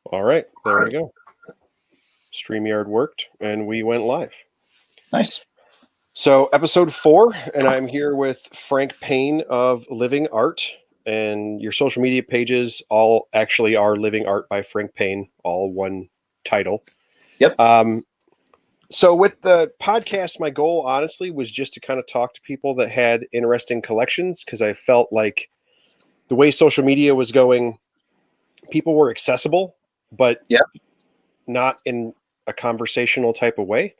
All right, there we go. StreamYard worked and we went live. Nice. So, episode 4, and I'm here with Frank Payne of Living Art. And your social media pages all actually are Living Art by Frank Payne, all one title. Yep. So, with the podcast, my goal, honestly, was just to kind of talk to people that had interesting collections because I felt like the way social media was going, people were accessible, but not in a conversational type of way.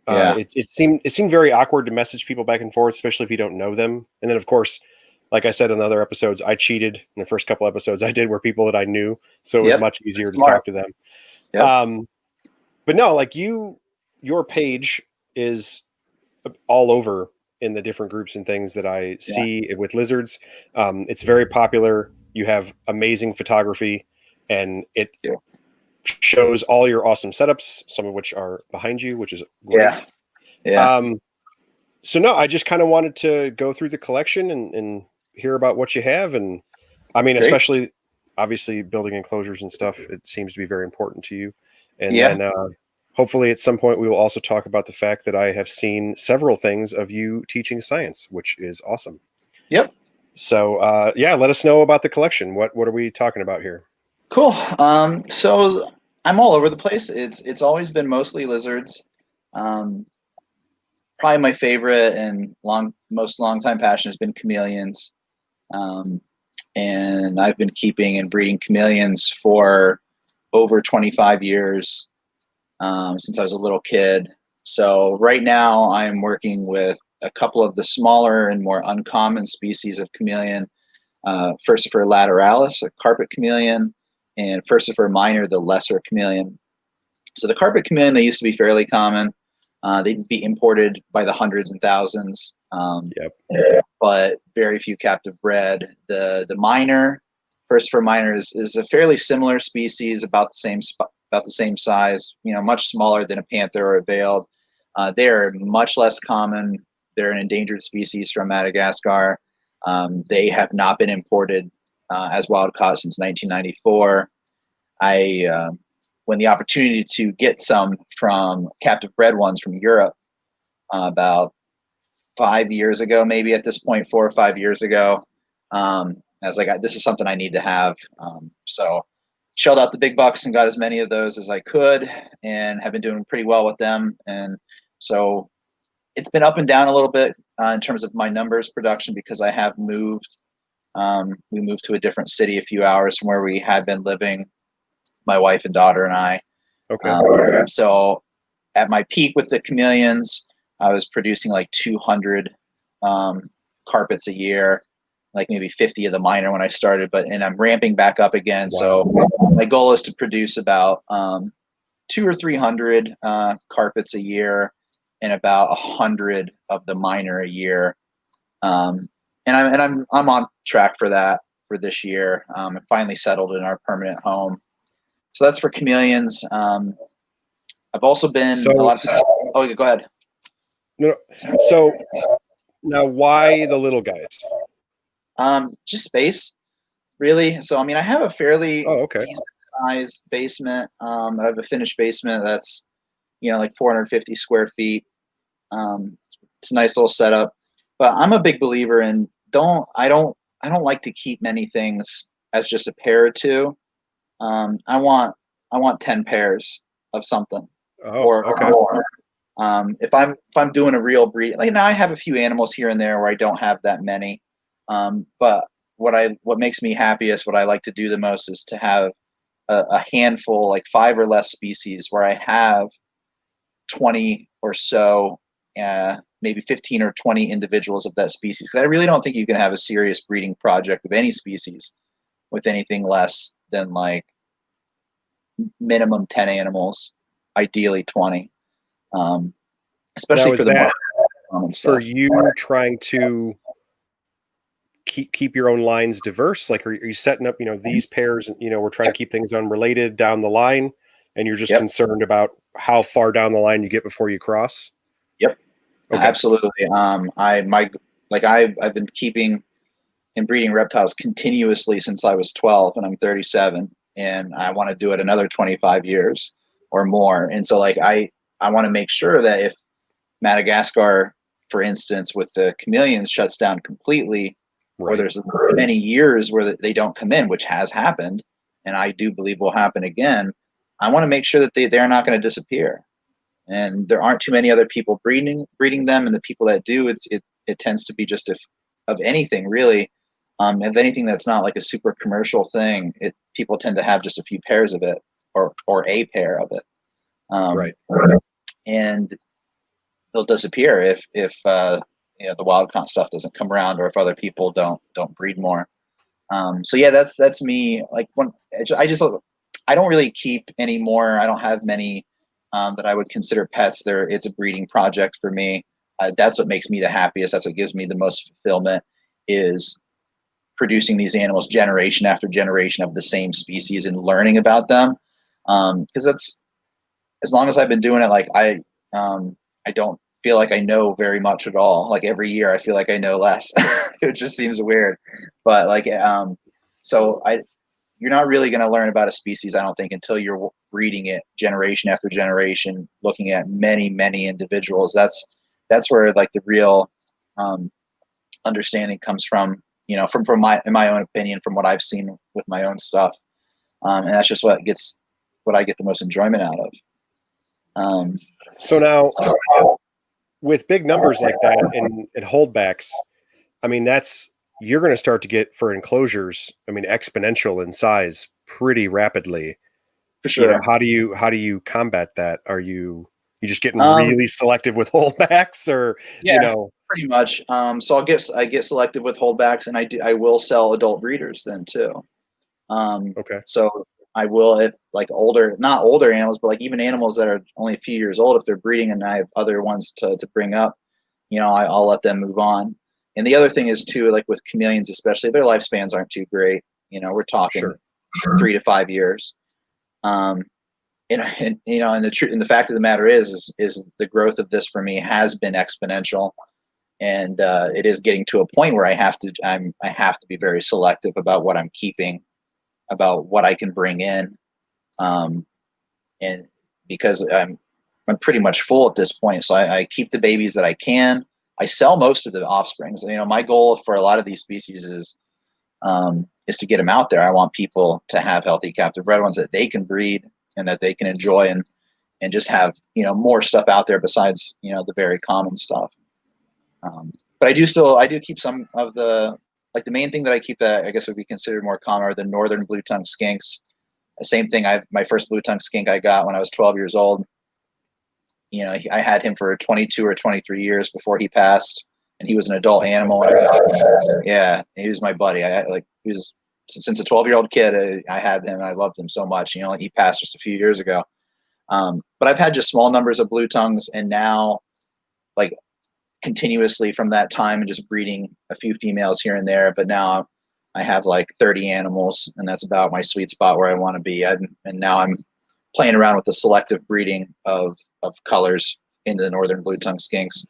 It seemed very awkward to message people back and forth, especially if you don't know them. And then, of course, like I said in other episodes, I cheated in the first couple episodes. I did were people that I knew, so it was much easier to talk to them. But no, like your page is all over in the different groups and things that I see with lizards. It's very popular. You have amazing photography, and it shows all your awesome setups, some of which are behind you, which is great. So no, I just kind of wanted to go through the collection and hear about what you have. And I mean, especially obviously building enclosures and stuff, it seems to be very important to you. And then hopefully at some point we will also talk about the fact that I have seen several things of you teaching science, which is awesome. Yep. So let us know about the collection. What are we talking about here? Cool. So I'm all over the place. It's always been mostly lizards. Probably my favorite and most long-time passion has been chameleons. And I've been keeping and breeding chameleons for over 25 years since I was a little kid. So right now I'm working with a couple of the smaller and more uncommon species of chameleon. Furcifer lateralis, a carpet chameleon, and Furcifer minor, the lesser chameleon. So the carpet chameleon, they used to be fairly common. They'd be imported by the hundreds and thousands, but very few captive bred. The minor, Furcifer minor, is a fairly similar species, about the same size. Much smaller than a panther or a veiled. They are much less common. They're an endangered species from Madagascar. They have not been imported as wild caught since 1994. When the opportunity to get some from captive bred ones from Europe about 5 years ago, maybe at this point, 4 or 5 years ago, I was like, this is something I need to have. So shelled out the big bucks and got as many of those as I could, and have been doing pretty well with them. And so it's been up and down a little bit in terms of my numbers production because I have moved. We moved to a different city a few hours from where we had been living, my wife and daughter and I. So at my peak with the chameleons, I was producing like 200 carpets a year, like maybe 50 of the minor when I started, and I'm ramping back up again. Wow. So my goal is to produce about 200 or 300 carpets a year and about 100 of the minor a year. And I'm on track for that for this year. I finally settled in our permanent home. So that's for chameleons. I've also been a lot of. Oh, go ahead. No. So now, why the little guys? Just space, really. So I mean, I have a fairly decent size basement. I have a finished basement that's like 450 square feet. It's a nice little setup. But I'm a big believer in I don't like to keep many things as just a pair or two. I want 10 pairs of something or more. If I'm doing a real breed, like now I have a few animals here and there where I don't have that many. But what makes me happiest, what I like to do the most, is to have a handful, like 5 or less species, where I have 20 or so, maybe 15 or 20 individuals of that species. Because I really don't think you can have a serious breeding project of any species with anything less than like minimum 10 animals, ideally 20. Especially for the more common stuff. For you trying to keep your own lines diverse, like are you setting up these pairs, and we're trying to keep things unrelated down the line, and you're just concerned about how far down the line you get before you cross? Absolutely. I've been keeping and breeding reptiles continuously since I was 12, and I'm 37. and I want to do it another 25 years or more. And so like I want to make sure that if Madagascar, for instance, with the chameleons shuts down completely, or Right. there's many years where they don't come in, which has happened, and I do believe will happen again, I want to make sure that they're not going to disappear. And there aren't too many other people breeding them, and the people that do, it tends to be just of anything really, of anything that's not like a super commercial thing. People tend to have just a few pairs of it, or a pair of it, Right. and they'll disappear if you know, the wild comp stuff doesn't come around, or if other people don't breed more. So yeah, that's me. Like when I don't really keep anymore. I don't have many that I would consider pets. It's a breeding project for me. That's what makes me the happiest. That's what gives me the most fulfillment, is producing these animals generation after generation of the same species and learning about them. Because that's, as long as I've been doing it, like I don't feel like I know very much at all. Like every year I feel like I know less. It just seems weird. But like so you're not really going to learn about a species, I don't think, until you're breeding it generation after generation, looking at many individuals. That's where like the real understanding comes from, you know, from my, in my own opinion, from what I've seen with my own stuff. And that's just what I get the most enjoyment out of. So now, with big numbers like that and holdbacks, I mean, you're going to start to get, for enclosures, I mean, exponential in size pretty rapidly. For sure. You know, how do you combat that? Are you just getting Um, really selective with holdbacks, or yeah, you know? pretty much. So I get selective with holdbacks, and I will sell adult breeders then too. Okay. So I will, if like not older animals, but like even animals that are only a few years old, if they're breeding and I have other ones to bring up, you know, I'll let them move on. And the other thing is too, like with chameleons especially, their lifespans aren't too great. You know, we're talking Sure. 3 to 5 years. Um, and you know, and the fact of the matter is the growth of this for me has been exponential, and it is getting to a point where I have to be very selective about what I'm keeping, about what I can bring in, and because I'm pretty much full at this point, so I keep the babies that I can. I sell most of the offsprings. You know, my goal for a lot of these species is to get them out there. I want people to have healthy captive bred ones that they can breed and that they can enjoy, and just have, you know, more stuff out there besides, you know, the very common stuff. But I do keep some of the, like the main thing that I keep that I guess would be considered more common are the northern blue tongue skinks. The same thing. My first blue tongue skink I got when I was 12 years old. You know, I had him for 22 or 23 years before he passed, and he was an adult animal. Yeah, he was my buddy. He was, since a 12-year-old kid, I had him and I loved him so much. You know, he passed just a few years ago. But I've had just small numbers of blue tongues, and now, like, continuously from that time, and just breeding a few females here and there. But now I have like 30 animals, and that's about my sweet spot where I want to be. And now I'm playing around with the selective breeding of colors into the northern blue tongue skinks.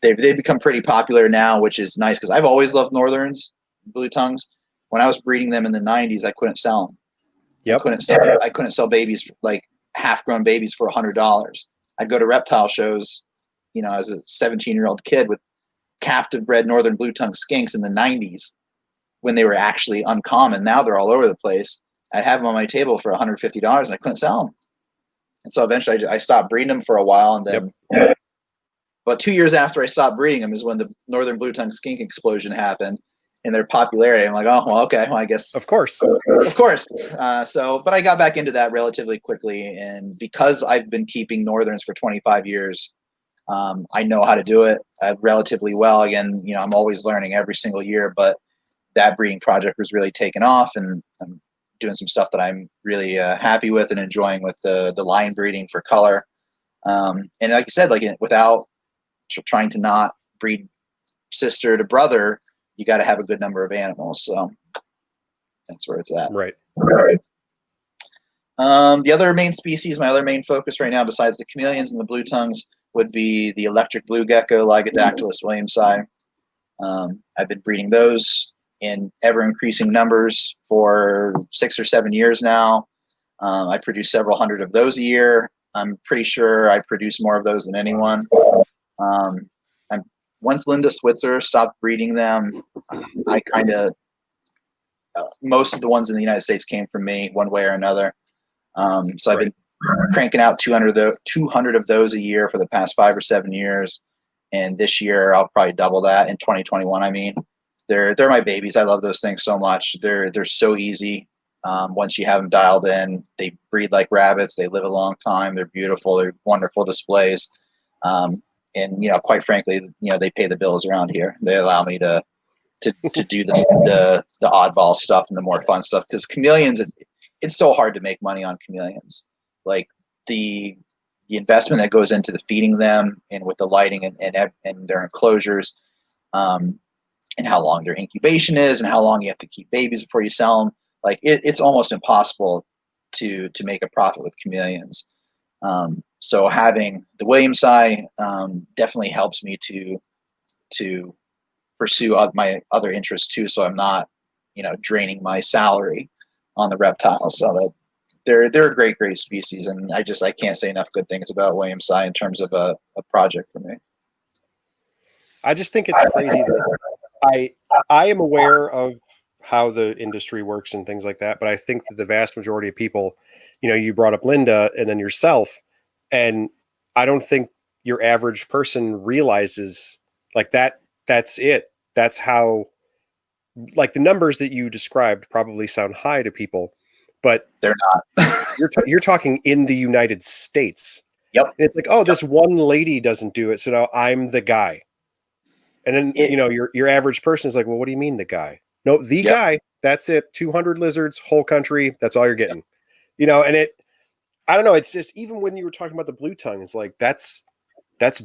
They've become pretty popular now, which is nice because I've always loved northerns, blue tongues. When I was breeding them in the 90s, I couldn't sell them. Yep. I couldn't sell babies, like half-grown babies, for $100. I'd go to reptile shows, you know, as a 17-year-old kid with captive bred northern blue tongue skinks in the 90s when they were actually uncommon. Now they're all over the place. I'd have them on my table for $150 and I couldn't sell them. And so eventually I stopped breeding them for a while. And then about 2 years after I stopped breeding them is when the northern blue tongue skink explosion happened and their popularity. I'm like, oh, well, okay, well, I guess. Of course. Of course. But I got back into that relatively quickly. And because I've been keeping northerns for 25 years, I know how to do it relatively well. Again, you know, I'm always learning every single year, but that breeding project was really taken off, and I'm doing some stuff that I'm really happy with and enjoying with the line breeding for color. And like I said, like without trying to not breed sister to brother, you got to have a good number of animals. So that's where it's at. Right. The other main species, my other main focus right now, besides the chameleons and the blue tongues, would be the electric blue gecko, Lygodactylus williamsi. I've been breeding those in ever increasing numbers for 6 or 7 years now. I produce several hundred of those a year. I'm pretty sure I produce more of those than anyone. And once Linda Switzer stopped breeding them, I kind of most of the ones in the United States came from me one way or another. So I've been cranking out 200 of those a year for the past 5 or 7 years. And this year I'll probably double that in 2021. I mean, they're my babies. I love those things so much. They're so easy. Once you have them dialed in, they breed like rabbits. They live a long time. They're beautiful. They're wonderful displays. And quite frankly, they pay the bills around here. They allow me to do the oddball stuff and the more fun stuff, because chameleons, it's so hard to make money on chameleons. Like the investment that goes into the feeding them and with the lighting and their enclosures, and how long their incubation is and how long you have to keep babies before you sell them. Like it's almost impossible to make a profit with chameleons. So having the Williamsi definitely helps me to pursue my other interests too. So I'm not, draining my salary on the reptiles. So that they're a great species, and I can't say enough good things about Williamsi in terms of a project for me. I just think it's crazy that I am aware of how the industry works and things like that, but I think that the vast majority of people, you brought up Linda and then yourself, and I don't think your average person realizes like that's it. That's how, like, the numbers that you described probably sound high to people, but they're not. you're talking in the United States. Yep. And it's like, oh, this one lady doesn't do it, so now I'm the guy. And then your average person is like, well, what do you mean the guy? No, the guy. That's it. 200 lizards, whole country. That's all you're getting. And I don't know. It's just, even when you were talking about the blue tongue, it's like that's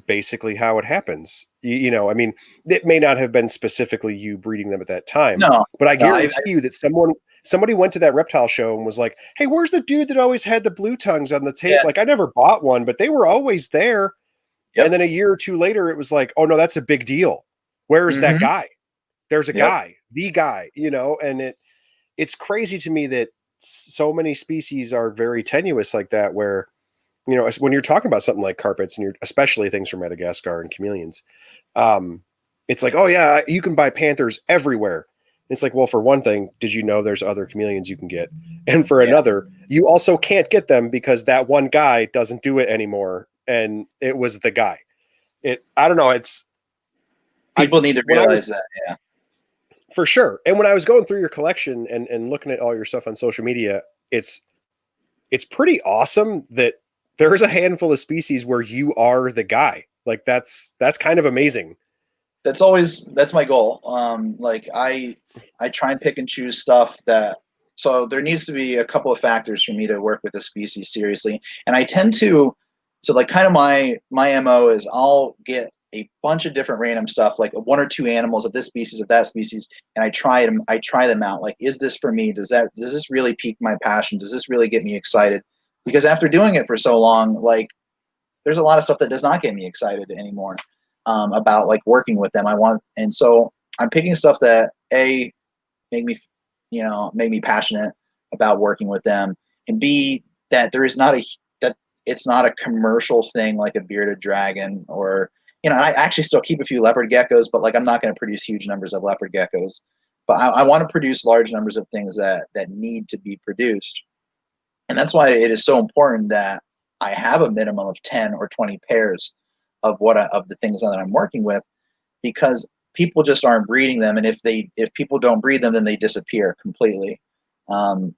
basically how it happens. I mean, it may not have been specifically you breeding them at that time. No, but I guarantee you that somebody went to that reptile show and was like, hey, where's the dude that always had the blue tongues on the tape? Yeah. Like, I never bought one, but they were always there. Yep. And then a year or two later, it was like, oh no, that's a big deal. Where's that guy? There's a guy, the guy, and it's crazy to me that so many species are very tenuous like that, where, when you're talking about something like carpets, and you're especially things from Madagascar and chameleons, it's like, oh yeah, you can buy panthers everywhere. It's like, well, for one thing, did you know there's other chameleons you can get? And for another, you also can't get them because that one guy doesn't do it anymore. And it was the guy. I don't know. People need to realize that. Yeah, for sure. And when I was going through your collection and looking at all your stuff on social media, it's pretty awesome that there's a handful of species where you are the guy. Like that's kind of amazing. That's my goal. Like I try and pick and choose stuff so there needs to be a couple of factors for me to work with a species seriously. And I tend to, so like kind of my MO is I'll get a bunch of different random stuff, like 1 or 2 animals of this species, of that species, and I try them out. Like, is this for me? Does this really pique my passion? Does this really get me excited? Because after doing it for so long, like, there's a lot of stuff that does not get me excited anymore about like working with them. And so I'm picking stuff that make me passionate about working with them, and B, that it's not a commercial thing like a bearded dragon, or I actually still keep a few leopard geckos, but like I'm not going to produce huge numbers of leopard geckos. But I want to produce large numbers of things that need to be produced. And that's why it is so important that I have a minimum of 10 or 20 pairs of of the things that I'm working with, because people just aren't breeding them. And if people don't breed them, then they disappear completely. And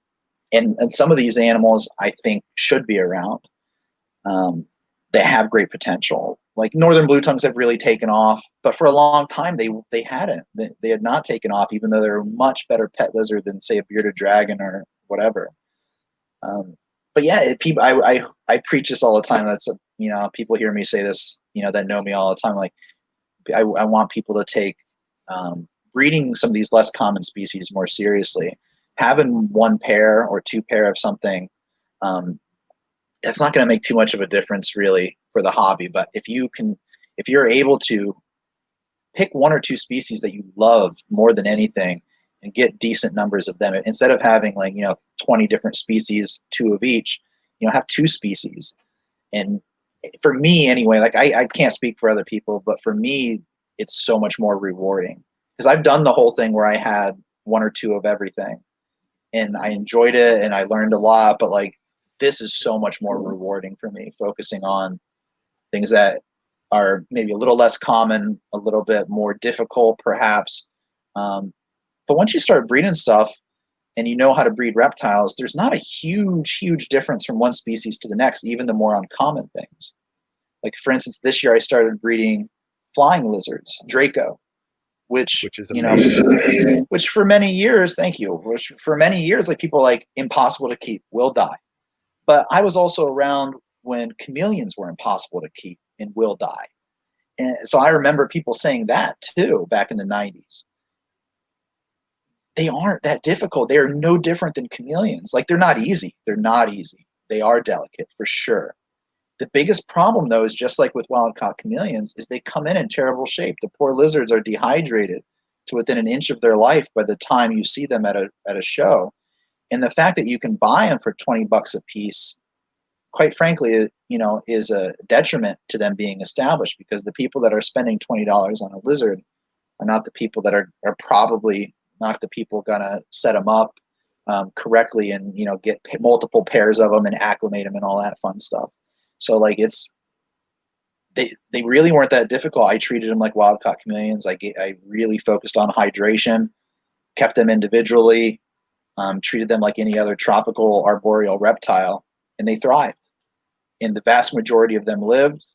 some of these animals I think should be around. They have great potential. Like northern blue tongues have really taken off, but for a long time they hadn't. They had not taken off, even though they're a much better pet lizard than, say, a bearded dragon or whatever. But yeah, people, I preach this all the time. That's people hear me say this, that know me all the time. Like I want people to take breeding some of these less common species more seriously. Having 1 pair or 2 pair of something, that's not going to make too much of a difference really for the hobby. But if you're able to pick 1 or 2 species that you love more than anything and get decent numbers of them. Instead of having 20 different species, 2 of each, have 2 species. And for me anyway, like I can't speak for other people, but for me, it's so much more rewarding because I've done the whole thing where I had 1 or 2 of everything and I enjoyed it and I learned a lot, but like this is so much more rewarding for me, focusing on things that are maybe a little less common, a little bit more difficult perhaps. But once you start breeding stuff and you know how to breed reptiles, there's not a huge difference from one species to the next, even the more uncommon things. Like for instance, this year I started breeding flying lizards, Draco, which is amazing. which for many years, thank you, which for many years, like people like impossible to keep, will die. But I was also around when chameleons were impossible to keep and will die. And so I remember people saying that too back in the 90s. They aren't that difficult. They are no different than chameleons. Like they're not easy. They're not easy. They are delicate for sure. The biggest problem though is just like with wild-caught chameleons is they come in terrible shape. The poor lizards are dehydrated to within an inch of their life by the time you see them at a show. And the fact that you can buy them for $20 a piece, quite frankly, is a detriment to them being established because the people that are spending $20 on a lizard are not the people that are probably not the people gonna set them up correctly and get multiple pairs of them and acclimate them and all that fun stuff. So like they really weren't that difficult. I treated them like wild-caught chameleons. I really focused on hydration, kept them individually, treated them like any other tropical arboreal reptile, and they thrived. And the vast majority of them lived,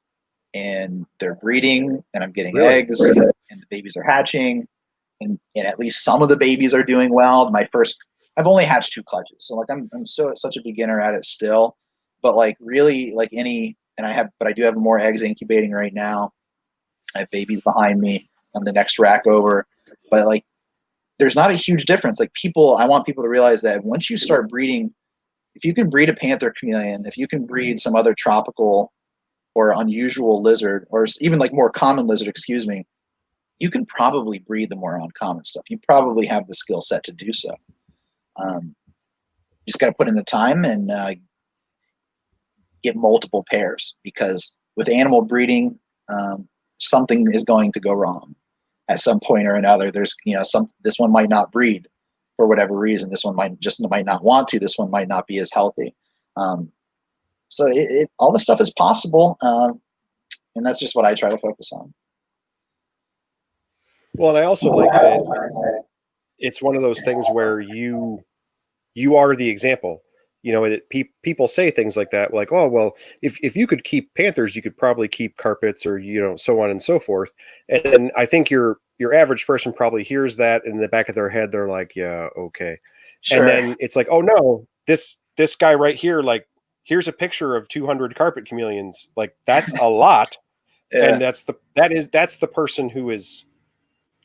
and they're breeding, and I'm getting eggs, and the babies are hatching, and at least some of the babies are doing well. I've only hatched 2 clutches, so like I'm such a beginner at it still. But like really, like but I do have more eggs incubating right now. I have babies behind me on the next rack over, but like there's not a huge difference. Like I want people to realize that once you start breeding, if you can breed a panther chameleon, if you can breed some other tropical or unusual lizard, or even like more common lizard, excuse me, you can probably breed the more uncommon stuff. You probably have the skill set to do so. Just got to put in the time and get multiple pairs, because with animal breeding, something is going to go wrong at some point or another. There's this one might not breed for whatever reason. This one might not want to. This one might not be as healthy. So all this stuff is possible, and that's just what I try to focus on. Well, and I also like that it's one of those things where you are the example. People say things like that, like, oh, well, if you could keep panthers, you could probably keep carpets, or so on and so forth. And I think your average person probably hears that in the back of their head. They're like, yeah, okay. Sure. And then it's like, oh no, this guy right here, like, here's a picture of 200 carpet chameleons. Like, that's a lot. Yeah. And that's the person who is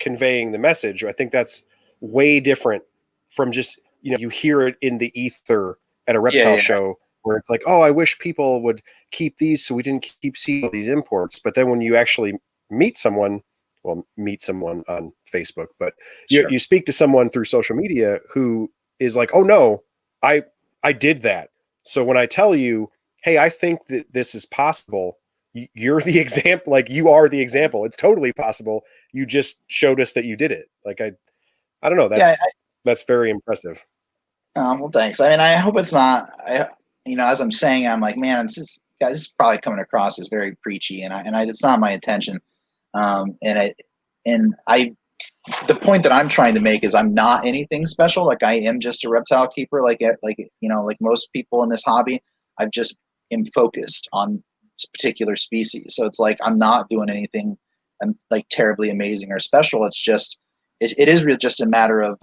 conveying the message. I think that's way different from just, you hear it in the ether at a reptile show where it's like, oh, I wish people would keep these so we didn't keep seeing all these imports. But then when you actually meet someone on Facebook, but you speak to someone through social media who is like, oh no, I did that. So when I tell you, hey, I think that this is possible, you're the example. Like, you are the example. It's totally possible. You just showed us that you did it. Like, I don't know. That's very impressive. Well, thanks. I mean, I hope it's not. As I'm saying, I'm like, man, this is probably coming across as very preachy, and it's not my intention. The point that I'm trying to make is I'm not anything special. Like, I am just a reptile keeper. Like most people in this hobby, I've just am focused on particular species. So it's like I'm not doing anything like terribly amazing or special. It's just it is really just a matter of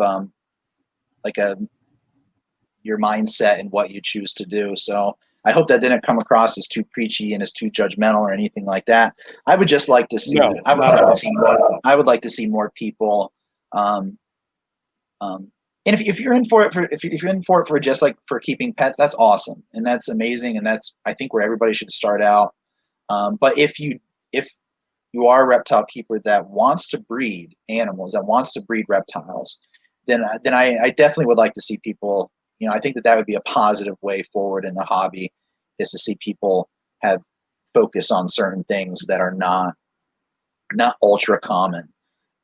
your mindset and what you choose to do. So I hope that didn't come across as too preachy and as too judgmental or anything like that. I would just like to see. I would like to see more people. And if you're in for it for just like for keeping pets, that's awesome and that's amazing, and that's I think where everybody should start out. But if you are a reptile keeper that wants to breed animals, that wants to breed reptiles, then I definitely would like to see people. I think that would be a positive way forward in the hobby, is to see people have focus on certain things that are not ultra common.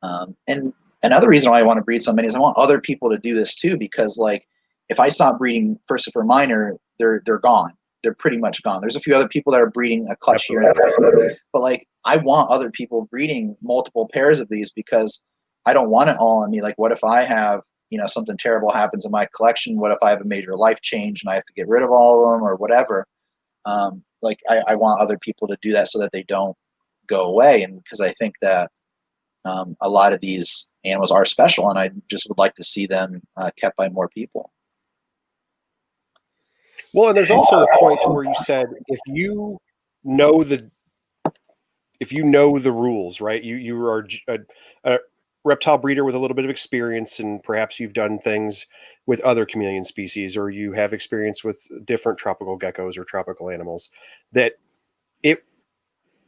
And another reason why I want to breed so many is I want other people to do this too, because like if I stop breeding Persifer Minor, they're gone. They're pretty much gone. There's a few other people that are breeding a clutch here and there, but like I want other people breeding multiple pairs of these, because I don't want it all on me. Like, what if I have, something terrible happens in my collection? What if I have a major life change and I have to get rid of all of them or whatever? Like I want other people to do that so that they don't go away. And because I think that a lot of these animals are special, and I just would like to see them kept by more people. Well, and there's also the point where you said if you know the rules, right? You are a reptile breeder with a little bit of experience, and perhaps you've done things with other chameleon species, or you have experience with different tropical geckos or tropical animals, that it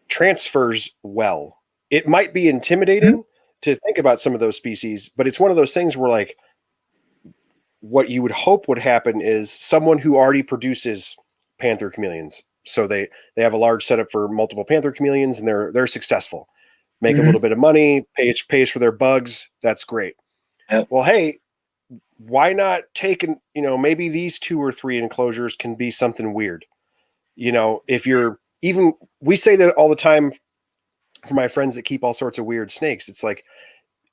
transfers well. It might be intimidating to think about some of those species, but it's one of those things where like what you would hope would happen is someone who already produces panther chameleons. So they have a large setup for multiple panther chameleons, and they're successful, make a little bit of money, pays for their bugs. That's great. Yep. Well, hey, why not take maybe these 2 or 3 enclosures can be something weird. If you're even, we say that all the time for my friends that keep all sorts of weird snakes. It's like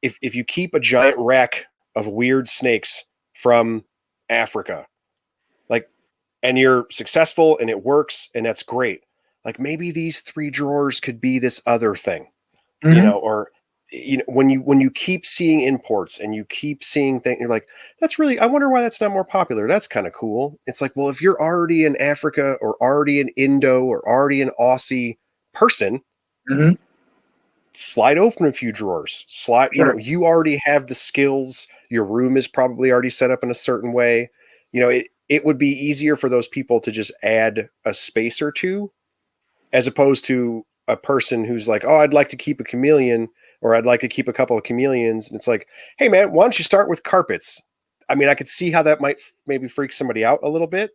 if you keep a giant rack of weird snakes from Africa, like, and you're successful and it works and that's great. Like maybe these 3 drawers could be this other thing, or when you keep seeing imports and you keep seeing things, you're like, that's really, I wonder why that's not more popular. That's kind of cool. It's like, well, if you're already in Africa or already an Indo or already an Aussie person, slide open a few drawers, Sure. you already have the skills. Your room is probably already set up in a certain way. It would be easier for those people to just add a space or two, as opposed to a person who's like, oh, I'd like to keep a chameleon, or I'd like to keep a couple of chameleons. And it's like, hey man, why don't you start with carpets? I mean, I could see how that might maybe freak somebody out a little bit.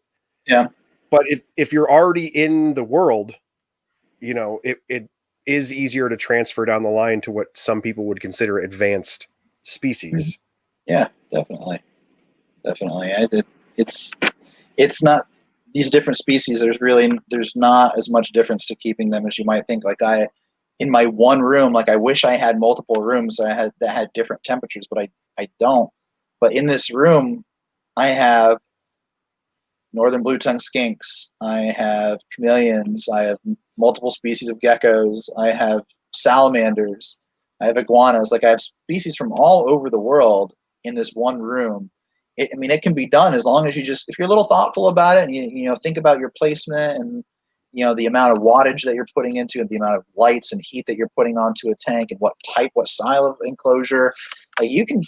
Yeah. But if you're already in the world, it is easier to transfer down the line to what some people would consider advanced species. Yeah, definitely. It's not these different species. There's not as much difference to keeping them as you might think. Like in my one room, like I wish I had multiple rooms that had different temperatures, but I don't. But in this room, I have northern blue tongue skinks, I have chameleons, I have multiple species of geckos, I have salamanders, I have iguanas. Like I have species from all over the world in this one room. It can be done as long as if you're a little thoughtful about it, and you think about your placement and the amount of wattage that you're putting into it, the amount of lights and heat that you're putting onto a tank, and what style of enclosure. Like you can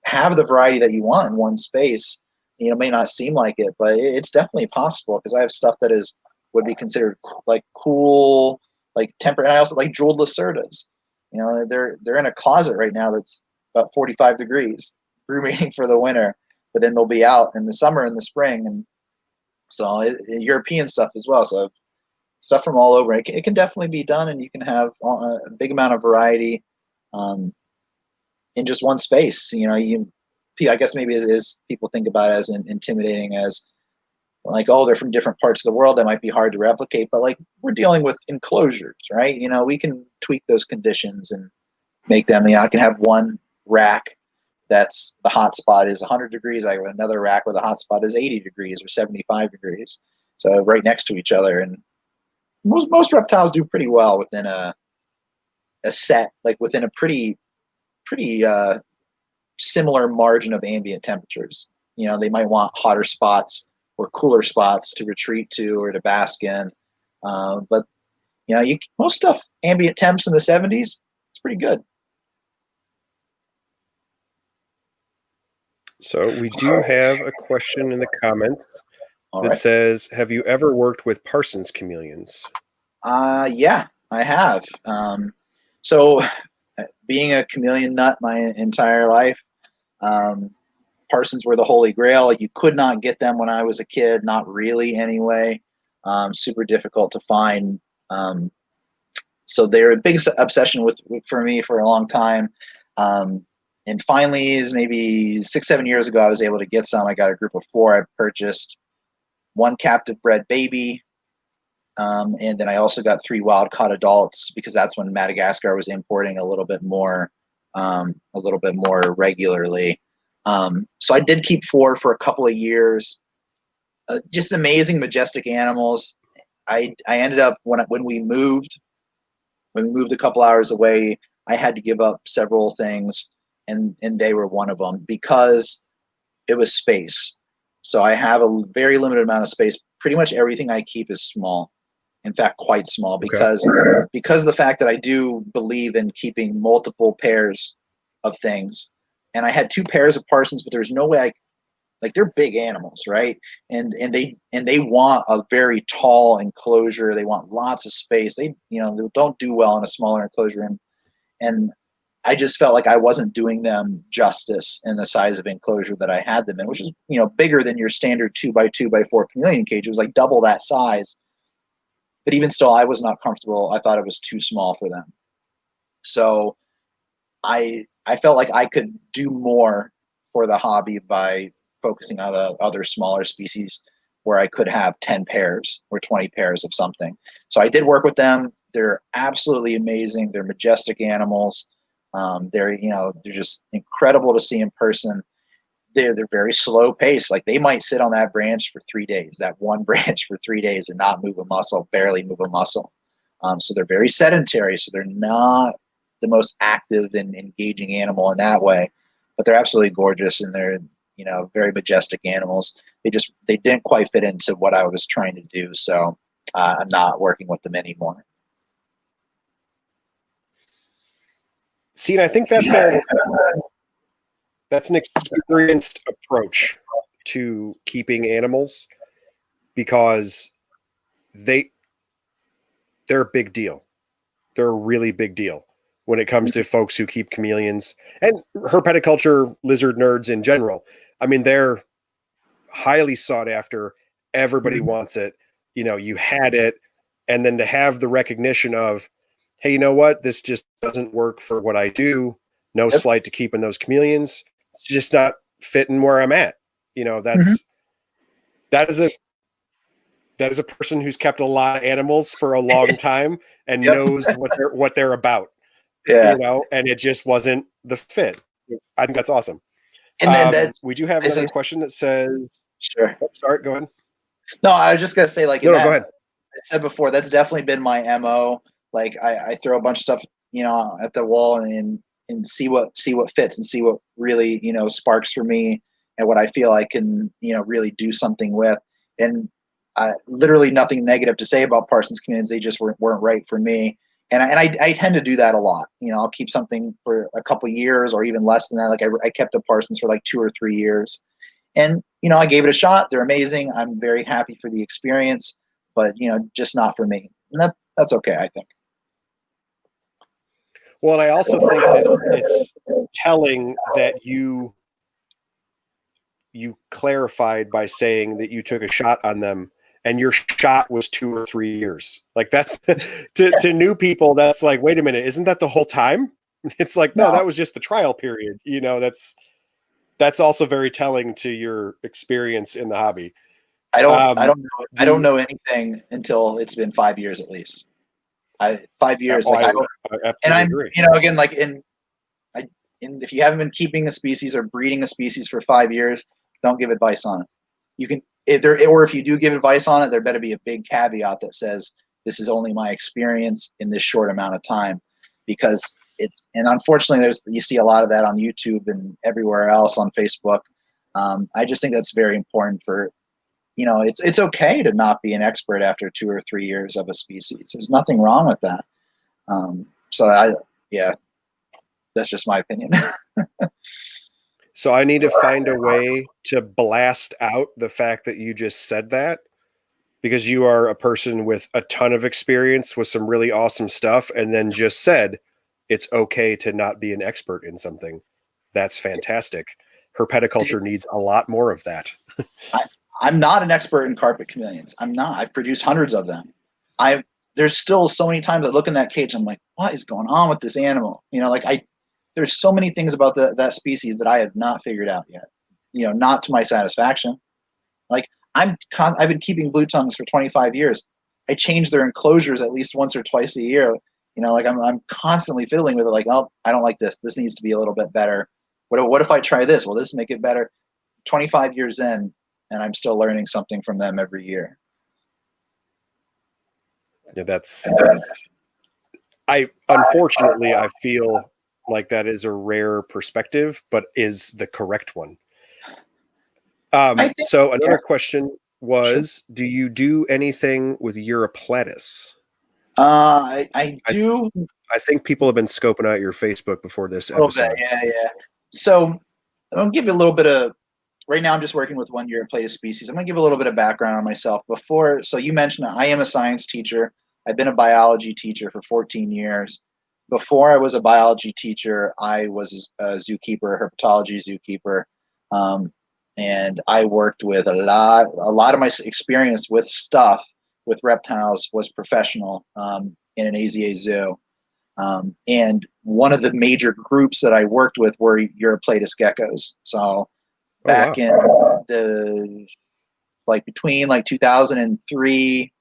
have the variety that you want in one space. It may not seem like it, but it's definitely possible, because I have stuff that would be considered like cool, like temperate. And I also like jeweled lacerdas. They're in a closet right now that's about 45 degrees, ruminating for the winter, but then they'll be out in the summer and the spring, and so European stuff as well. So stuff from all over. It can definitely be done, and you can have a big amount of variety in just one space. I guess maybe as people think about it as intimidating as like, oh, they're from different parts of the world, that might be hard to replicate, but like we're dealing with enclosures, right? We can tweak those conditions and make them. I can have one rack that's the hot spot is 100 degrees. I have another rack where the hot spot is 80 degrees or 75 degrees. So right next to each other. And most reptiles do pretty well within a set, like within a pretty similar margin of ambient temperatures. They might want hotter spots or cooler spots to retreat to or to bask in. But most stuff, ambient temps in the 70s, it's pretty good. So we do have a question in the comments that right. says, have you ever worked with Parsons chameleons? Yeah, I have. So being a chameleon nut my entire life, Parsons were the holy grail. Like, you could not get them when I was a kid, not really anyway. Super difficult to find. So they're a big obsession for me for a long time. And finally, is maybe 6-7 years ago, I was able to get some. I got a group of 4. I purchased 1 captive bred baby. And then I also got 3 wild caught adults, because that's when Madagascar was importing a little bit more regularly. So I did keep 4 for a couple of years. Just amazing, majestic animals. I ended up when we moved a couple hours away, I had to give up several things, and they were one of them, because it was space. So I have a very limited amount of space. Pretty much everything I keep is small. In fact, quite small, because of the fact that I do believe in keeping multiple pairs of things. And I had 2 pairs of Parsons, but there's no way they're big animals, right? And they want a very tall enclosure. They want lots of space. They don't do well in a smaller enclosure. And I just felt like I wasn't doing them justice in the size of enclosure that I had them in, which is, bigger than your standard 2x2x4 chameleon cage. It was like double that size. But even still, I was not comfortable. I thought it was too small for them. So I felt like I could do more for the hobby by focusing on other smaller species, where I could have 10 pairs or 20 pairs of something. So I did work with them. They're absolutely amazing. They're majestic animals. They're just incredible to see in person. They're very slow paced. Like, they might sit on that branch for 3 days, that one branch for 3 days, and not move a muscle, barely move a muscle. So they're very sedentary. So they're not the most active and engaging animal in that way, but they're absolutely gorgeous, and they're very majestic animals. They didn't quite fit into what I was trying to do. So I'm not working with them anymore. See, and I think that's an experienced approach to keeping animals, because they're a big deal. They're a really big deal when it comes to folks who keep chameleons and herpetoculture lizard nerds in general. I mean, they're highly sought after. Everybody wants it. You had it. And then to have the recognition of, hey, you know what? This just doesn't work for what I do. No slight to keeping those chameleons. It's just not fitting where I'm at. That is a person who's kept a lot of animals for a long time and knows what they're about. Yeah. And it just wasn't the fit. I think that's awesome. And then we do have another question that says, sure. Oh, sorry, go ahead. No, I was just going to say, like, no, go ahead. I said before, that's definitely been my MO. Like, I throw a bunch of stuff, at the wall and see what fits, and see what really, sparks for me, and what I feel I can, really do something with. And literally nothing negative to say about Parsons chameleons. They just weren't right for me. And I tend to do that a lot. I'll keep something for a couple years or even less than that. Like, I kept the Parsons for like 2 or 3 years, and I gave it a shot. They're amazing. I'm very happy for the experience, but just not for me. And that's okay, I think. Well, and I also think that it's telling that you clarified by saying that you took a shot on them, and your shot was 2 or 3 years. Like, that's to new people, that's like, wait a minute, isn't that the whole time? It's like, no, that was just the trial period. That's also very telling to your experience in the hobby. I don't know anything until it's been 5 years at least. 5 years. I agree. Again, like, if you haven't been keeping a species or breeding a species for 5 years, don't give advice on it. You can, if you do give advice on it, there better be a big caveat that says, this is only my experience in this short amount of time, because and unfortunately, you see a lot of that on YouTube and everywhere else on Facebook. I just think that's very important for, it's okay to not be an expert after 2 or 3 years of a species. There's nothing wrong with that. That's just my opinion. So I need to find a way to blast out the fact that you just said that, because you are a person with a ton of experience with some really awesome stuff, and then just said it's okay to not be an expert in something. That's fantastic. herpeticulture needs a lot more of that. I'm not an expert in carpet chameleons. I'm not. I've produced hundreds of them. There's still so many times I look in that cage, I'm like, what is going on with this animal? There's so many things about that species that I have not figured out yet. Not to my satisfaction. Like I've been keeping blue tongues for 25 years. I change their enclosures at least once or twice a year. I'm constantly fiddling with it. Like, oh, I don't like this. This needs to be a little bit better. What if I try this? Will this make it better? 25 years in, and I'm still learning something from them every year. Yeah, unfortunately, I feel like that is a rare perspective, but is the correct one. So another question was, do you do anything with Europlatus? I do. I think people have been scoping out your Facebook before this episode. Yeah. So I'm gonna give you a little bit of. Right now, I'm just working with one Europlatus species. I'm gonna give a little bit of background on myself before. So you mentioned I am a science teacher. I've been a biology teacher for 14 years. Before I was a biology teacher, I was a zookeeper, a herpetology zookeeper, and I worked with a lot of my experience with reptiles was professional in an AZA zoo. And one of the major groups that I worked with were Europlatus geckos. So back in the between 2003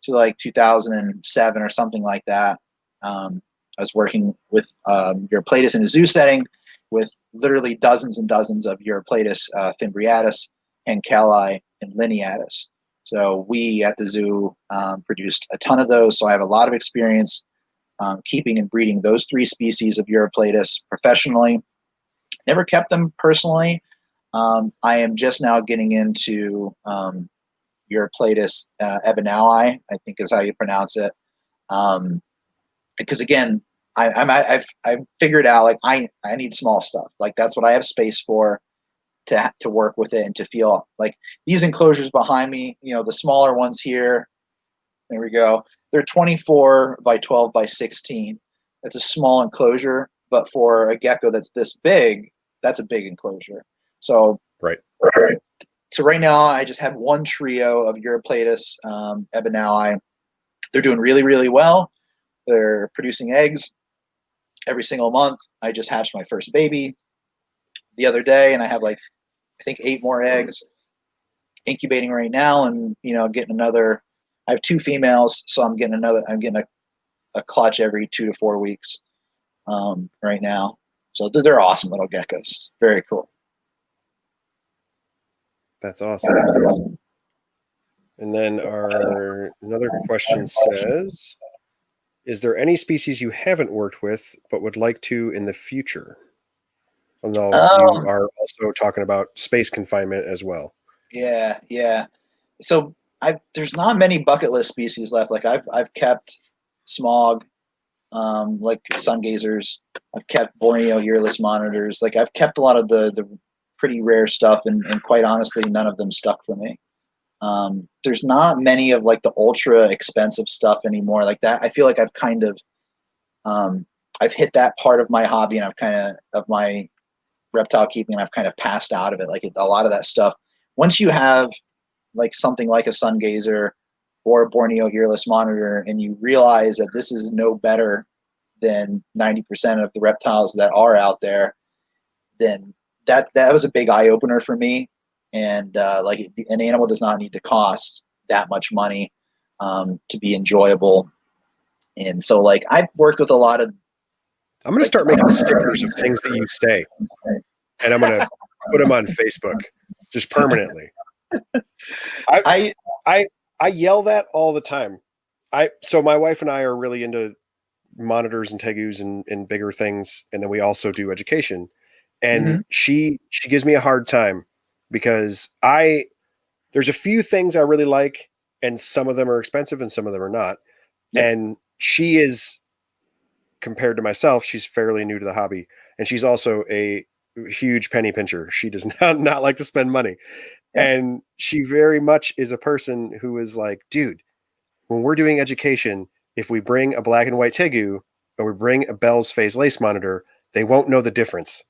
to 2007 or something like that, I was working with Europlatus in a zoo setting with literally dozens and dozens of Europlatus fimbriatus, Hankeli, and lineatus. So we at the zoo produced a ton of those. So I have a lot of experience keeping and breeding those three species of Europlatus professionally. Never kept them personally. I am just now getting into Europlatus ebanaui, I think is how you pronounce it. Because again, I've figured out I need small stuff. That's what I have space for to work with it and to feel like these enclosures behind me. The smaller ones here. There we go. They're 24 by 12 by 16. It's a small enclosure, but for a gecko that's this big, that's a big enclosure. So right. So right now I just have one trio of Europlatus ebanaui. They're doing really, really well. They're producing eggs every single month. I just hatched my first baby the other day, and I have I think 8 more eggs incubating right now, and getting another. I have 2 females, so I'm getting a clutch every 2 to 4 weeks right now. So they're awesome little geckos. Very cool. That's awesome. And then another question says, is there any species you haven't worked with but would like to in the future? Although you are also talking about space confinement as well. Yeah. So there's not many bucket list species left. I've kept smog, sun gazers. I've kept Borneo earless monitors. I've kept a lot of the pretty rare stuff, and quite honestly, none of them stuck for me. There's not many of the ultra expensive stuff anymore like that. I feel like I've kind of I've hit that part of my hobby, and I've kind of my reptile keeping, and I've kind of passed out of it. A lot of that stuff, once you have something like a sun gazer or a Borneo earless monitor, and you realize that this is no better than 90% of the reptiles that are out there, then that was a big eye opener for me. And an animal does not need to cost that much money to be enjoyable. And so I've worked with a lot of. I'm going to start making stickers of things that you say, and I'm going to put them on Facebook just permanently. I yell that all the time. So my wife and I are really into monitors and tegus and bigger things, and then we also do education. And she gives me a hard time because there's a few things I really like, and some of them are expensive and some of them are not. Yep. And she is, compared to myself, she's fairly new to the hobby, and she's also a huge penny pincher. She does not like to spend money. Yeah. And she very much is a person who is like, dude, when we're doing education, if we bring a black and white tegu or we bring a Bell's phase lace monitor, they won't know the difference.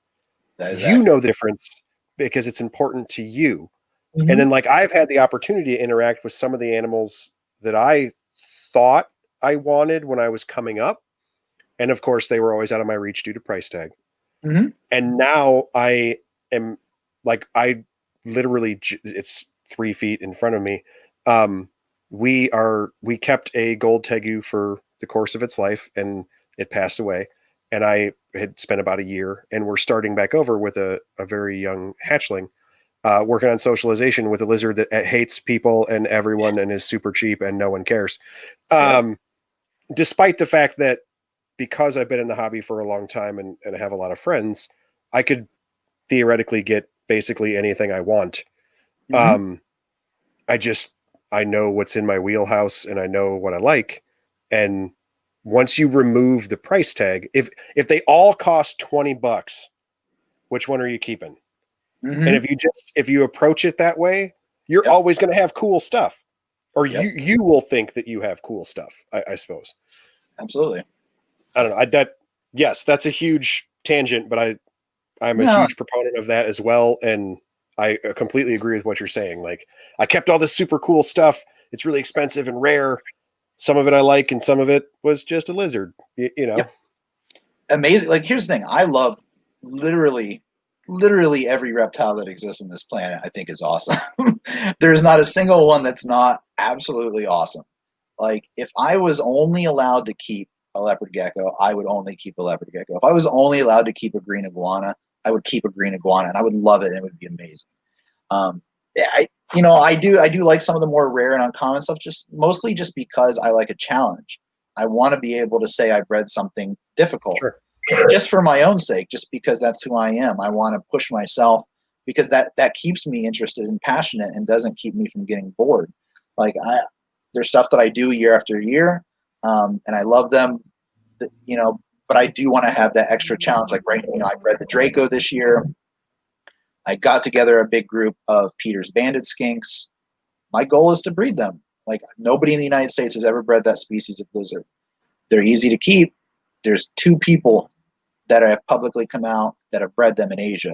That is You know accurate. the difference because it's important to you. And Hmm. then like I've had the opportunity to interact with some of the animals that I thought I wanted when I was coming up. And of course they were always out of my reach due to price tag. Hmm. And now I am like, I literally, it's 3 feet in front of me. Um, we kept a gold tegu for the course of its life and it passed away. And I had spent about a year and we're starting back over with a very young hatchling, working on socialization with a lizard that hates people and everyone and is super cheap and no one cares. Yep. Um, Despite the fact that because I've been in the hobby for a long time and have a lot of friends, I could theoretically get basically anything I want. Hmm. Um, I just I know what's in my wheelhouse and I know what I like. And once you remove the price tag, if they all cost $20, which one are you keeping? And Hmm. if you approach it that way, you're Yep. always going to have cool stuff, or Yep. you will think that you have cool stuff. I suppose. Absolutely. I don't know. Yes, that's a huge tangent, but I'm a No. huge proponent of that as well, and I completely agree with what you're saying. Like, I kept all this super cool stuff. It's really expensive and rare. Some of it I like, and some of it was just a lizard. You know. Yep. Amazing. Like, here's the thing. I love literally, literally every reptile that exists on this planet. I think is awesome. There's not a single one that's not absolutely awesome. Like, if I was only allowed to keep a leopard gecko, I would only keep a leopard gecko. If I was only allowed to keep a green iguana, I would keep a green iguana, and I would love it, and it would be amazing. Um, I do like some of the more rare and uncommon stuff, just mostly just because I like a challenge. I want to be able to say I bred something difficult, Sure. just for my own sake, just because that's who I am. I want to push myself because that keeps me interested and passionate and doesn't keep me from getting bored. Like there's stuff that I do year after year, and I love them, but I do want to have that extra challenge. Like I bred the Draco this year. I got together a big group of Peter's banded skinks. My goal is to breed them. Like nobody in the United States has ever bred that species of lizard. They're easy to keep. There's 2 people that have publicly come out that have bred them in Asia.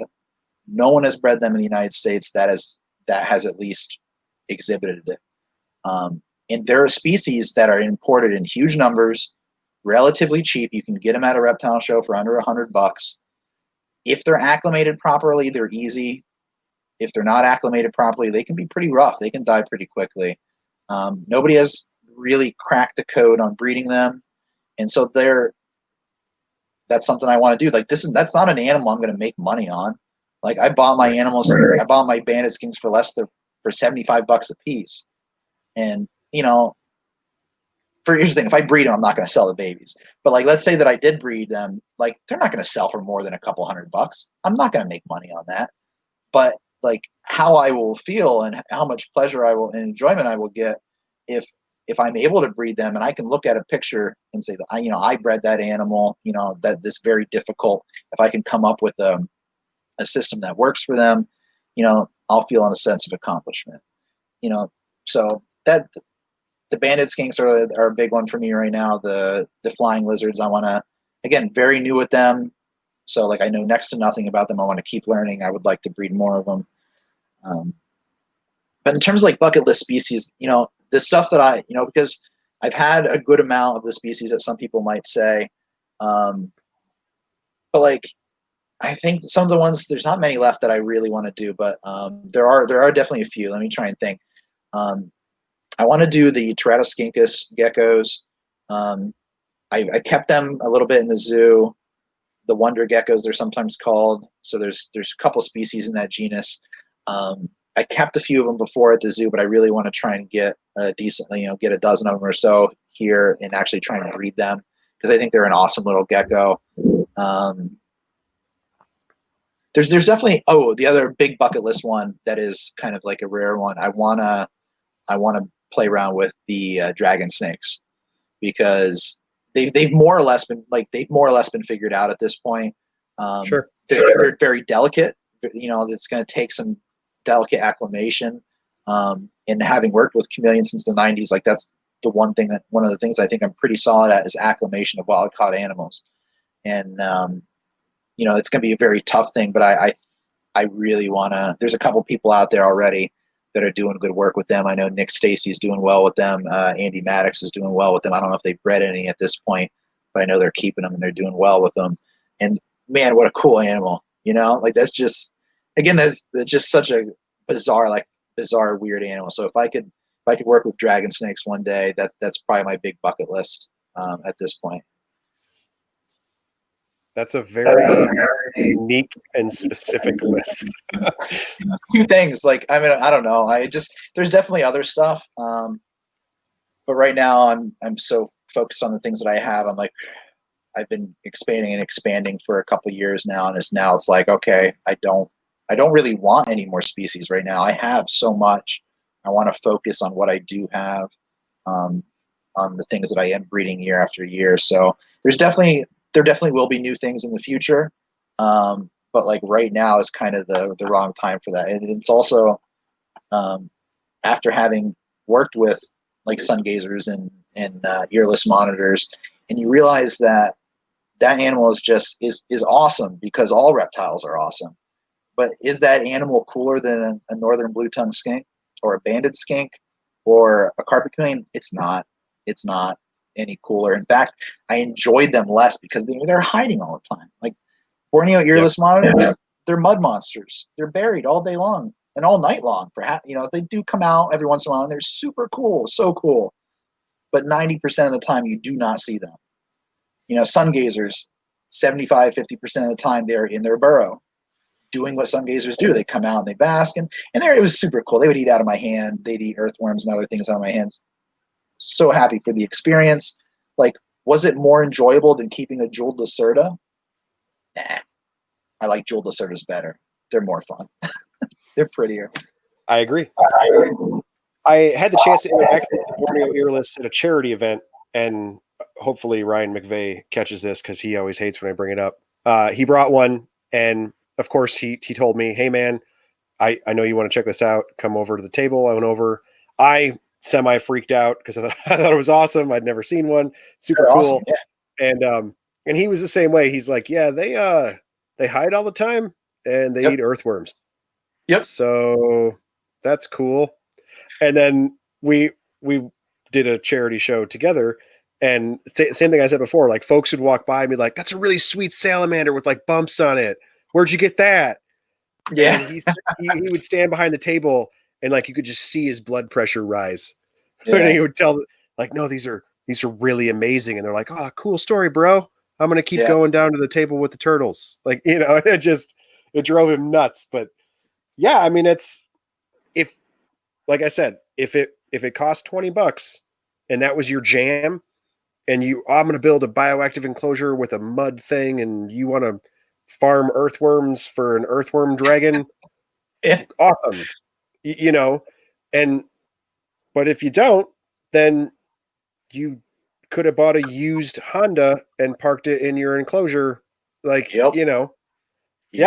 No one has bred them in the United States that has at least exhibited it. And there are species that are imported in huge numbers, relatively cheap. You can get them at a reptile show for under $100. If they're acclimated properly, they're easy. If they're not acclimated properly, they can be pretty rough. They can die pretty quickly. Nobody has really cracked the code on breeding them, and so that's something I want to do. Like that's not an animal I'm going to make money on. Like I bought my Right. animals, I bought my banded skinks for $75 a piece, and here's the thing: if I breed them, I'm not going to sell the babies. But like, let's say that I did breed them, like they're not going to sell for more than a couple $100. I'm not going to make money on that. But like how I will feel and how much pleasure I will and enjoyment I will get if I'm able to breed them and I can look at a picture and say that I bred that animal, that this very difficult. If I can come up with a system that works for them, I'll feel a sense of accomplishment. You know, so that the banded skinks are a big one for me right now. The flying lizards, I want to, again, very new with them. So like I know next to nothing about them. I want to keep learning. I would like to breed more of them. Um, but in terms of like bucket list species, the stuff that because I've had a good amount of the species that some people might say, um, but like I think some of the ones there's not many left that I really want to do, but there are definitely a few. Let me try and think. Um, I want to do the Teratoscincus geckos. Um, I kept them a little bit in the zoo. The wonder geckos they're sometimes called. So there's a couple species in that genus. I kept a few of them before at the zoo, but I really want to try and get a decent, get a dozen of them or so here and actually try and breed them because I think they're an awesome little gecko. Um, there's definitely the other big bucket list one that is kind of like a rare one. I wanna play around with the dragon snakes because they've more or less been figured out at this point. Sure. They're very delicate. It's going to take some delicate acclimation. And having worked with chameleons since the '90s, like that's one of the things I think I'm pretty solid at is acclimation of wild caught animals. And it's going to be a very tough thing, but I really want to. There's a couple people out there already that are doing good work with them. I know Nick Stacy's doing well with them. Andy Maddox is doing well with them. I don't know if they've bred any at this point, but I know they're keeping them and they're doing well with them. And man, what a cool animal! Like that's just, again, that's just such a bizarre, weird animal. So if I could work with dragon snakes one day, that's probably my big bucket list at this point. That's a very unique and specific list. It's two things. Like, I mean, I don't know. There's definitely other stuff. But right now I'm so focused on the things that I have. I've been expanding for a couple of years now. And it's like, okay, I don't really want any more species right now. I have so much. I want to focus on what I do have, on the things that I am breeding year after year. So there definitely will be new things in the future. But like right now is kind of the wrong time for that. And it's also, after having worked with like sun gazers and earless monitors, and you realize that animal is awesome because all reptiles are awesome. But is that animal cooler than a northern blue tongue skink or a banded skink or a carpet chameleon? It's not. It's not any cooler. In fact, I enjoyed them less because they're hiding all the time. Like Borneo earless monitors, they're mud monsters. They're buried all day long and all night long. They do come out every once in a while and they're super cool, so cool. But 90% of the time, you do not see them. Sun gazers, 75, 50% of the time, they're in their burrow doing what sun gazers do. They come out and they bask. And it was super cool. They would eat out of my hand. They'd eat earthworms and other things out of my hands. So happy for the experience. Like, was it more enjoyable than keeping a jeweled lacerda? Nah. I like jeweled lacerdas better. They're more fun. They're prettier. I agree. I had the chance to interact with Borneo earless at a charity event, and hopefully Ryan McVeigh catches this because he always hates when I bring it up. He brought one, and of course he told me, "Hey man, I know you want to check this out. Come over to the table." I went over. I semi freaked out because I thought it was awesome. I'd never seen one. Super They're cool. awesome, yeah. And he was the same way. He's like, yeah, they hide all the time and they eat earthworms. Yep. So that's cool. And then we did a charity show together, and same thing I said before, like folks would walk by and be like, that's a really sweet salamander with like bumps on it. Where'd you get that? Yeah. And he would stand behind the table and like you could just see his blood pressure rise. Yeah. And he would tell like, no, these are really amazing. And they're like, oh, cool story, bro. I'm going to keep going down to the table with the turtles. Like, it drove him nuts. But yeah, I mean, like I said, if it cost $20 and that was your jam and I'm going to build a bioactive enclosure with a mud thing and you want to farm earthworms for an earthworm dragon, awesome. But if you don't, then you could have bought a used Honda and parked it in your enclosure. Like, yeah,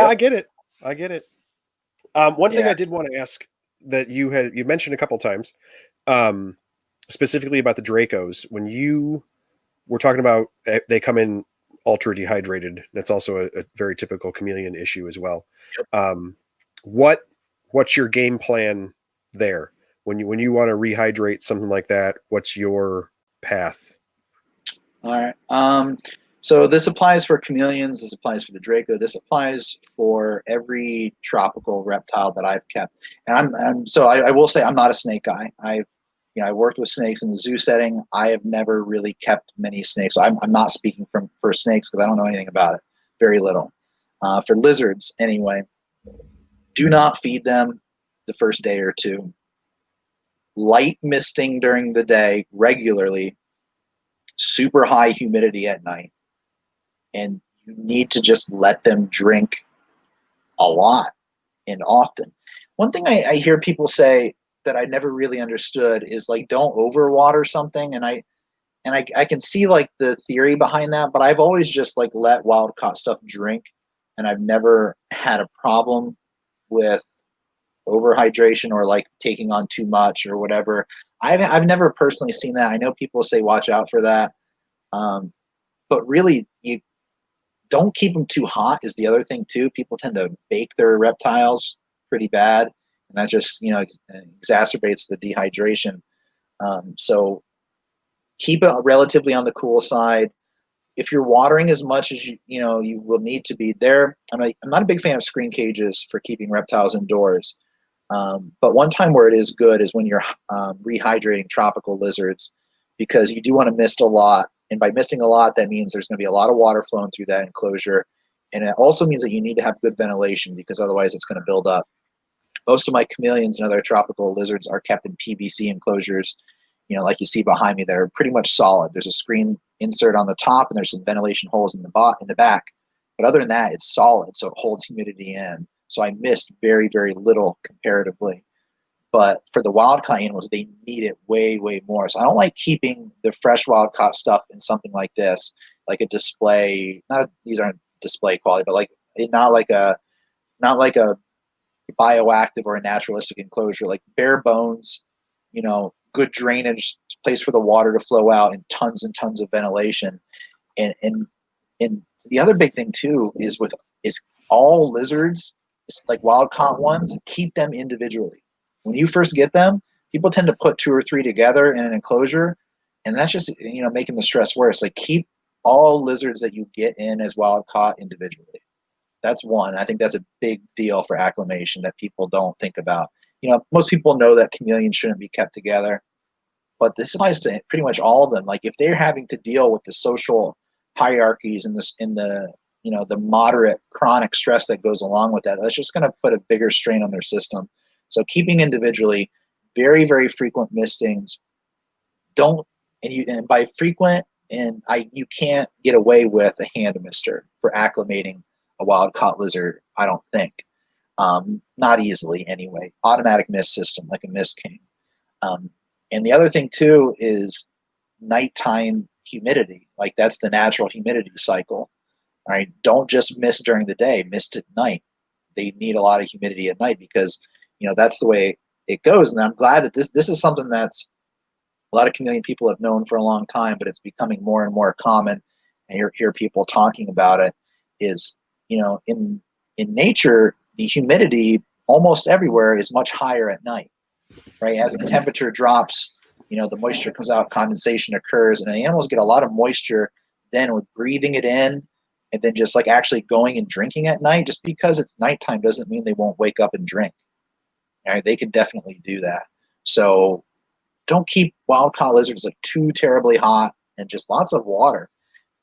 I get it. One thing I did want to ask that you mentioned a couple times, specifically about the Dracos, when you were talking about they come in ultra dehydrated. That's also a very typical chameleon issue as well. What's your game plan there when you want to rehydrate something like that? What's your path? All right. So this applies for chameleons. This applies for the Draco. This applies for every tropical reptile that I've kept. And I will say I'm not a snake guy. I worked with snakes in the zoo setting. I have never really kept many snakes. So I'm not speaking for snakes because I don't know anything about it. Very little. For lizards, anyway, do not feed them the first day or two. Light misting during the day regularly. Super high humidity at night. And you need to just let them drink a lot and often. One thing I hear people say that I never really understood is like, don't overwater something. And I can see like the theory behind that, but I've always just like let wild caught stuff drink. And I've never had a problem with overhydration or like taking on too much or whatever. I've never personally seen that. I know people say watch out for that. But really Don't keep them too hot is the other thing too. People tend to bake their reptiles pretty bad, and that just exacerbates the dehydration. So keep it relatively on the cool side. If you're watering as much as you will need to be there. I'm not a big fan of screen cages for keeping reptiles indoors. But one time where it is good is when you're rehydrating tropical lizards, because you do want to mist a lot. And by misting a lot, that means there's going to be a lot of water flowing through that enclosure. And it also means that you need to have good ventilation, because otherwise it's going to build up. Most of my chameleons and other tropical lizards are kept in PVC enclosures, like you see behind me, that are pretty much solid. There's a screen insert on the top, and there's some ventilation holes in the back. But other than that, it's solid, so it holds humidity in. So I missed very, very little comparatively. But for the wild caught animals, they need it way, way more. So I don't like keeping the fresh wild caught stuff in something like this, like a display. These aren't display quality, but not like a bioactive or a naturalistic enclosure, like bare bones, good drainage, place for the water to flow out, and tons of ventilation. And the other big thing too is all lizards, like wild caught ones, keep them individually. When you first get them, people tend to put 2 or 3 together in an enclosure, and that's just making the stress worse. Like, keep all lizards that you get in as wild caught individually. That's one. I think that's a big deal for acclimation that people don't think about. Most people know that chameleons shouldn't be kept together, but this applies to pretty much all of them. Like, if they're having to deal with the social hierarchies and the moderate chronic stress that goes along with that, that's just going to put a bigger strain on their system. So keeping individually, very, very frequent mistings. And by frequent, you can't get away with a hand mister for acclimating a wild caught lizard, I don't think. Not easily anyway. Automatic mist system, like a mist king. And the other thing too is nighttime humidity. Like, that's the natural humidity cycle. All right, don't just mist during the day, mist at night. They need a lot of humidity at night, because that's the way it goes. And I'm glad that this is something that's a lot of chameleon people have known for a long time, but it's becoming more and more common. And you hear people talking about it. Is in nature, the humidity almost everywhere is much higher at night, right? As the temperature drops, the moisture comes out, condensation occurs, and the animals get a lot of moisture then with breathing it in, and then just like actually going and drinking at night. Just because it's nighttime doesn't mean they won't wake up and drink. All right, they could definitely do that. So don't keep wild caught lizards like too terribly hot, and just lots of water.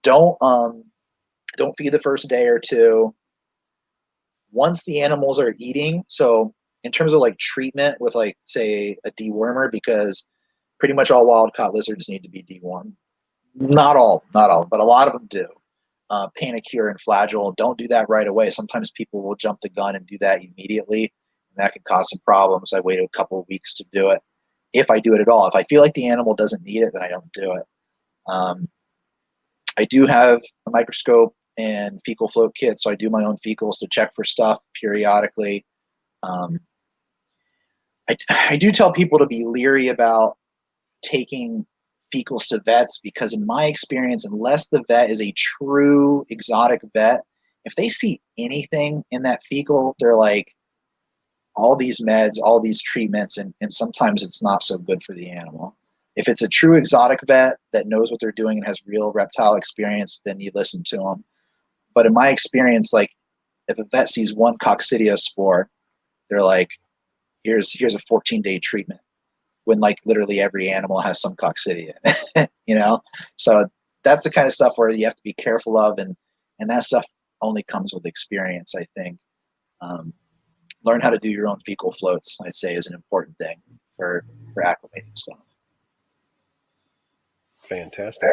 Don't feed the first day or two. Once the animals are eating, so in terms of like treatment with, like, say, a dewormer, because pretty much all wild caught lizards need to be dewormed. Not all, but a lot of them do. Panicure and Flagyl, don't do that right away. Sometimes people will jump the gun and do that immediately, and that can cause some problems. I wait a couple of weeks to do it, if I do it at all. If I feel like the animal doesn't need it, then I don't do it. I do have a microscope and fecal float kit, so I do my own fecals to check for stuff periodically. I do tell people to be leery about taking fecals to vets, because in my experience, unless the vet is a true exotic vet, if they see anything in that fecal, they're like, all these meds, all these treatments, and sometimes it's not so good for the animal. If it's a true exotic vet that knows what they're doing and has real reptile experience, then you listen to them. But in my experience, like, if a vet sees one coccidiospore, they're like, here's a 14-day treatment, when like literally every animal has some coccidia. So that's the kind of stuff where you have to be careful of, and that stuff only comes with experience, I think. Learn how to do your own fecal floats, I'd say, is an important thing for acclimating stuff. Fantastic.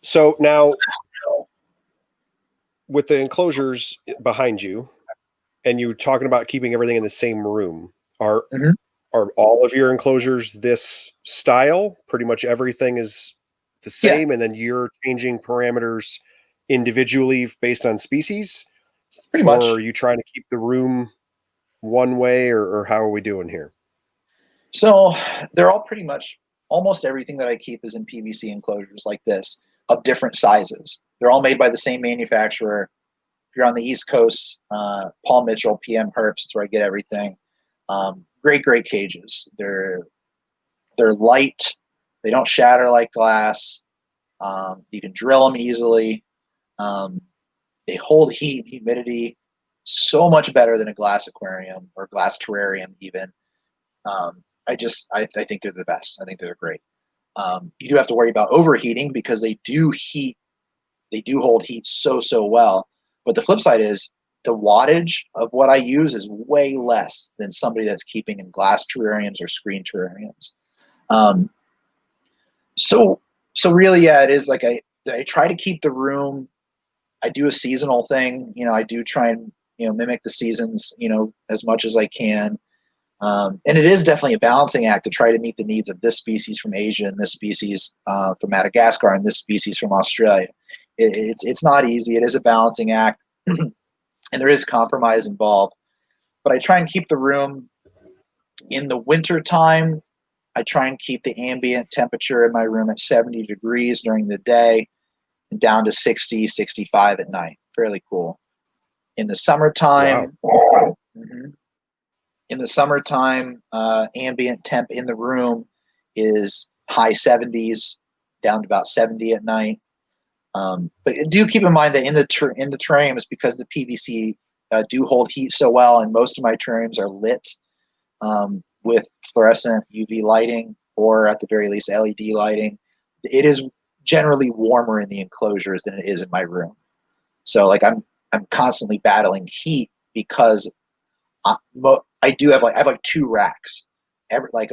So now, with the enclosures behind you, and you were talking about keeping everything in the same room, are all of your enclosures this style? Pretty much everything is the same, and then you're changing parameters individually based on species? Pretty much. Or are you trying to keep the room one way, or how are we doing here? So they're all pretty much, almost everything that I keep is in PVC enclosures like this. of different sizes. They're all made by the same manufacturer. If you're on the East Coast, Paul Mitchell, PM Herps, that's where I get everything. Great cages. They're light. They don't shatter like glass. You can drill them easily. They hold heat and humidity so much better than a glass aquarium or glass terrarium even. I think they're the best. I think they're great. You do have to worry about overheating because they do hold heat so well. But the flip side is the wattage of what I use is way less than somebody that's keeping in glass terrariums or screen terrariums. So really, yeah, it is like I try to keep the room. I do a seasonal thing. I do try and mimic the seasons as much as I can. And it is definitely a balancing act to try to meet the needs of this species from Asia and this species from Madagascar and this species from Australia. It's not easy. It is a balancing act, and there is compromise involved. But I try and keep the room in the winter time. I try and keep the ambient temperature in my room at 70 degrees during the day and down to 60, 65 at night. Fairly cool. In the summertime, Wow. In the summertime, ambient temp in the room is high 70s, down to about 70 at night. But do keep in mind that in the terrariums, because the PVC do hold heat so well, and most of my terrariums are lit with fluorescent UV lighting, or at the very least LED lighting, it is generally warmer in the enclosures than it is in my room. So like I'm constantly battling heat because I have two racks, like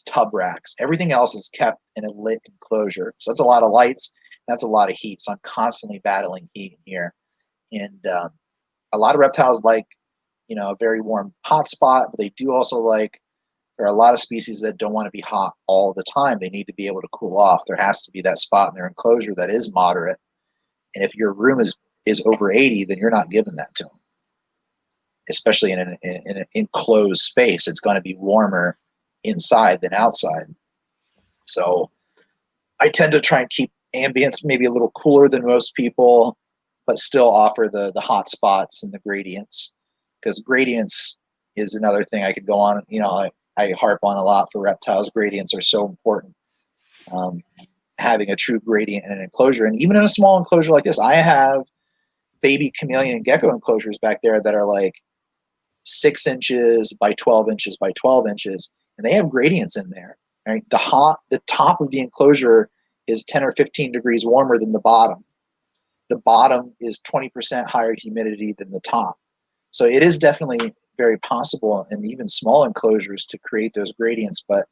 tub racks. Everything else is kept in a lit enclosure, so that's a lot of lights. That's a lot of heat. So I'm constantly battling heat in here, and a lot of reptiles like a very warm hot spot, but they do also like. There are a lot of species that don't want to be hot all the time. They need to be able to cool off. There has to be that spot in their enclosure that is moderate, and if your room is over 80, then you're not giving that to them. Especially in an enclosed space, it's going to be warmer inside than outside. So I tend to try and keep ambience maybe a little cooler than most people, but still offer the hot spots and the gradients, because gradients is another thing I could go on. I harp on a lot for reptiles. Gradients are so important. Having a true gradient in an enclosure, and even in a small enclosure like this, I have baby chameleon and gecko enclosures back there that are like 6 inches by 12 inches by 12 inches, and they have gradients in there. Right? The top of the enclosure is 10 or 15 degrees warmer than the bottom. The bottom is 20% higher humidity than the top. So it is definitely very possible in even small enclosures to create those gradients, but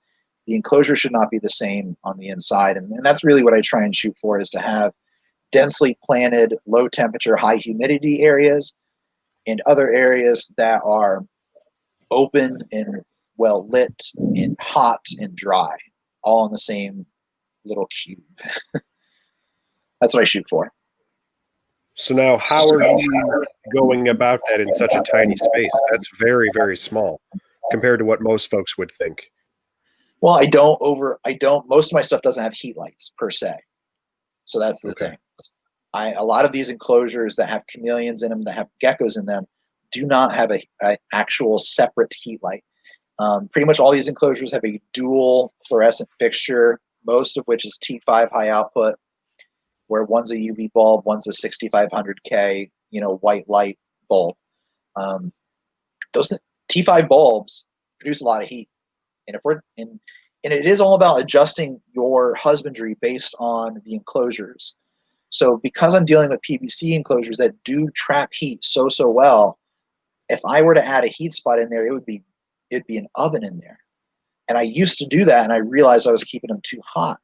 the enclosure should not be the same on the inside. And that's really what I try and shoot for, is to have densely planted, low temperature, high humidity areas, and other areas that are open and well lit and hot and dry, all in the same little cube. That's what I shoot for. So now, how are you going about that in such a tiny space? That's very, very small compared to what most folks would think. Well, most of my stuff doesn't have heat lights per se. So that's the thing. A lot of these enclosures that have chameleons in them, that have geckos in them, do not have a actual separate heat light. Pretty much all these enclosures have a dual fluorescent fixture, most of which is T5 high output, where one's a UV bulb, one's a 6500K, white light bulb. Those T5 bulbs produce a lot of heat, and it is all about adjusting your husbandry based on the enclosures. So because I'm dealing with PVC enclosures that do trap heat so well, if I were to add a heat spot in there, it'd be an oven in there. And I used to do that, and I realized I was keeping them too hot.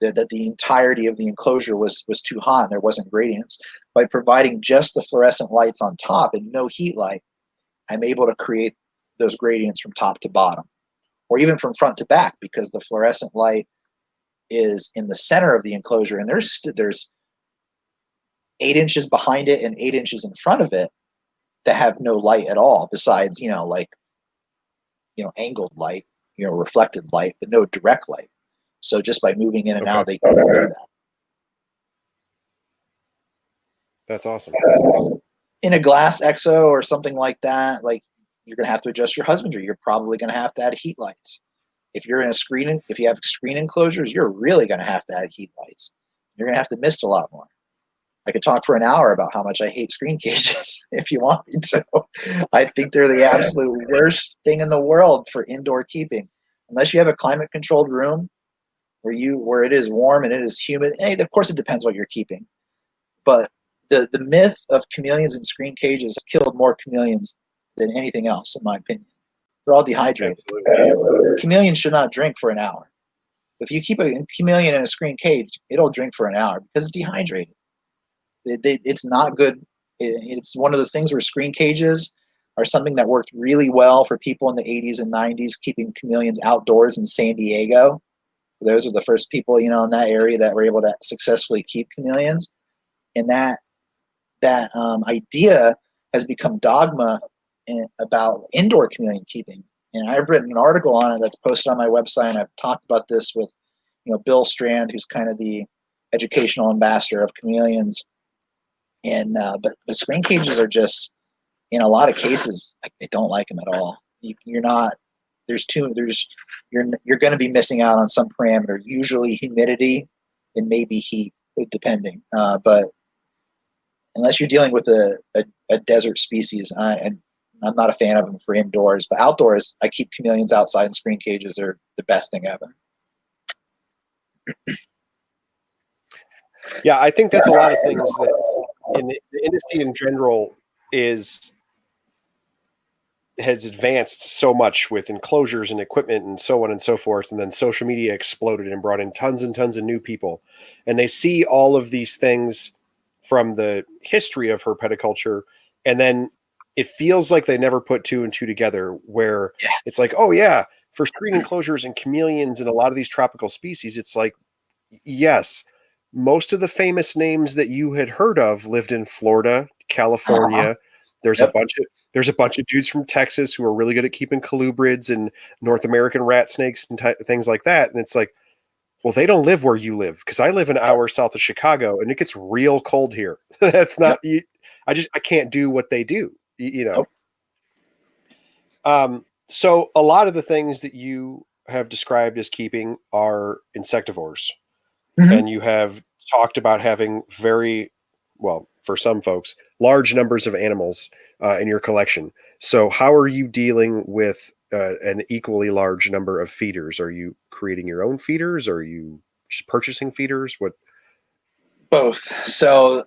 That the entirety of the enclosure was too hot and there wasn't gradients. By providing just the fluorescent lights on top and no heat light, I'm able to create those gradients from top to bottom, or even from front to back, because the fluorescent light is in the center of the enclosure, and there's 8 inches behind it and 8 inches in front of it that have no light at all, besides angled light, reflected light, but no direct light. So just by moving in and out, they can do that. That's awesome. In a glass exo or something like that, like you're going to have to adjust your husbandry. You're probably going to have to add heat lights. If you're in a screen, if you have screen enclosures, you're really going to have to add heat lights. You're going to have to mist a lot more. I could talk for an hour about how much I hate screen cages if you want me to. I think they're the absolute worst thing in the world for indoor keeping. Unless you have a climate controlled room where it is warm and it is humid. Hey, of course it depends what you're keeping. But the myth of chameleons in screen cages killed more chameleons than anything else, in my opinion. They're all dehydrated. Absolutely. Chameleons should not drink for an hour. If you keep a chameleon in a screen cage, it'll drink for an hour because it's dehydrated. It's not good. It's one of those things where screen cages are something that worked really well for people in the 80s and 90s, keeping chameleons outdoors in San Diego. Those are the first people, in that area that were able to successfully keep chameleons. And that idea has become dogma about indoor chameleon keeping. And I've written an article on it that's posted on my website, and I've talked about this with, Bill Strand, who's kind of the educational ambassador of chameleons. And but screen cages are just, in a lot of cases, like, they don't like them at all. You're going to be missing out on some parameter, usually humidity and maybe heat, depending. But unless you're dealing with a desert species, I'm not a fan of them for indoors. But outdoors, I keep chameleons outside in screen cages. They're the best thing ever. Yeah, I think that's a lot of things that in the industry in general has advanced so much with enclosures and equipment and so on and so forth. And then social media exploded and brought in tons and tons of new people. And they see all of these things from the history of herpetoculture. And then it feels like they never put two and two together, where it's like, oh yeah, for screen enclosures and chameleons and a lot of these tropical species, it's like, yes, most of the famous names that you had heard of lived in Florida, California. There's a bunch of dudes from Texas who are really good at keeping colubrids and North American rat snakes and things like that. And it's like, well, they don't live where you live, because I live an hour south of Chicago and it gets real cold here. That's not, I can't do what they do, So a lot of the things that you have described as keeping are insectivores. Mm-hmm. And you have talked about having for some folks, large numbers of animals in your collection. So how are you dealing with an equally large number of feeders? Are you creating your own feeders? Or are you just purchasing feeders? What? Both. So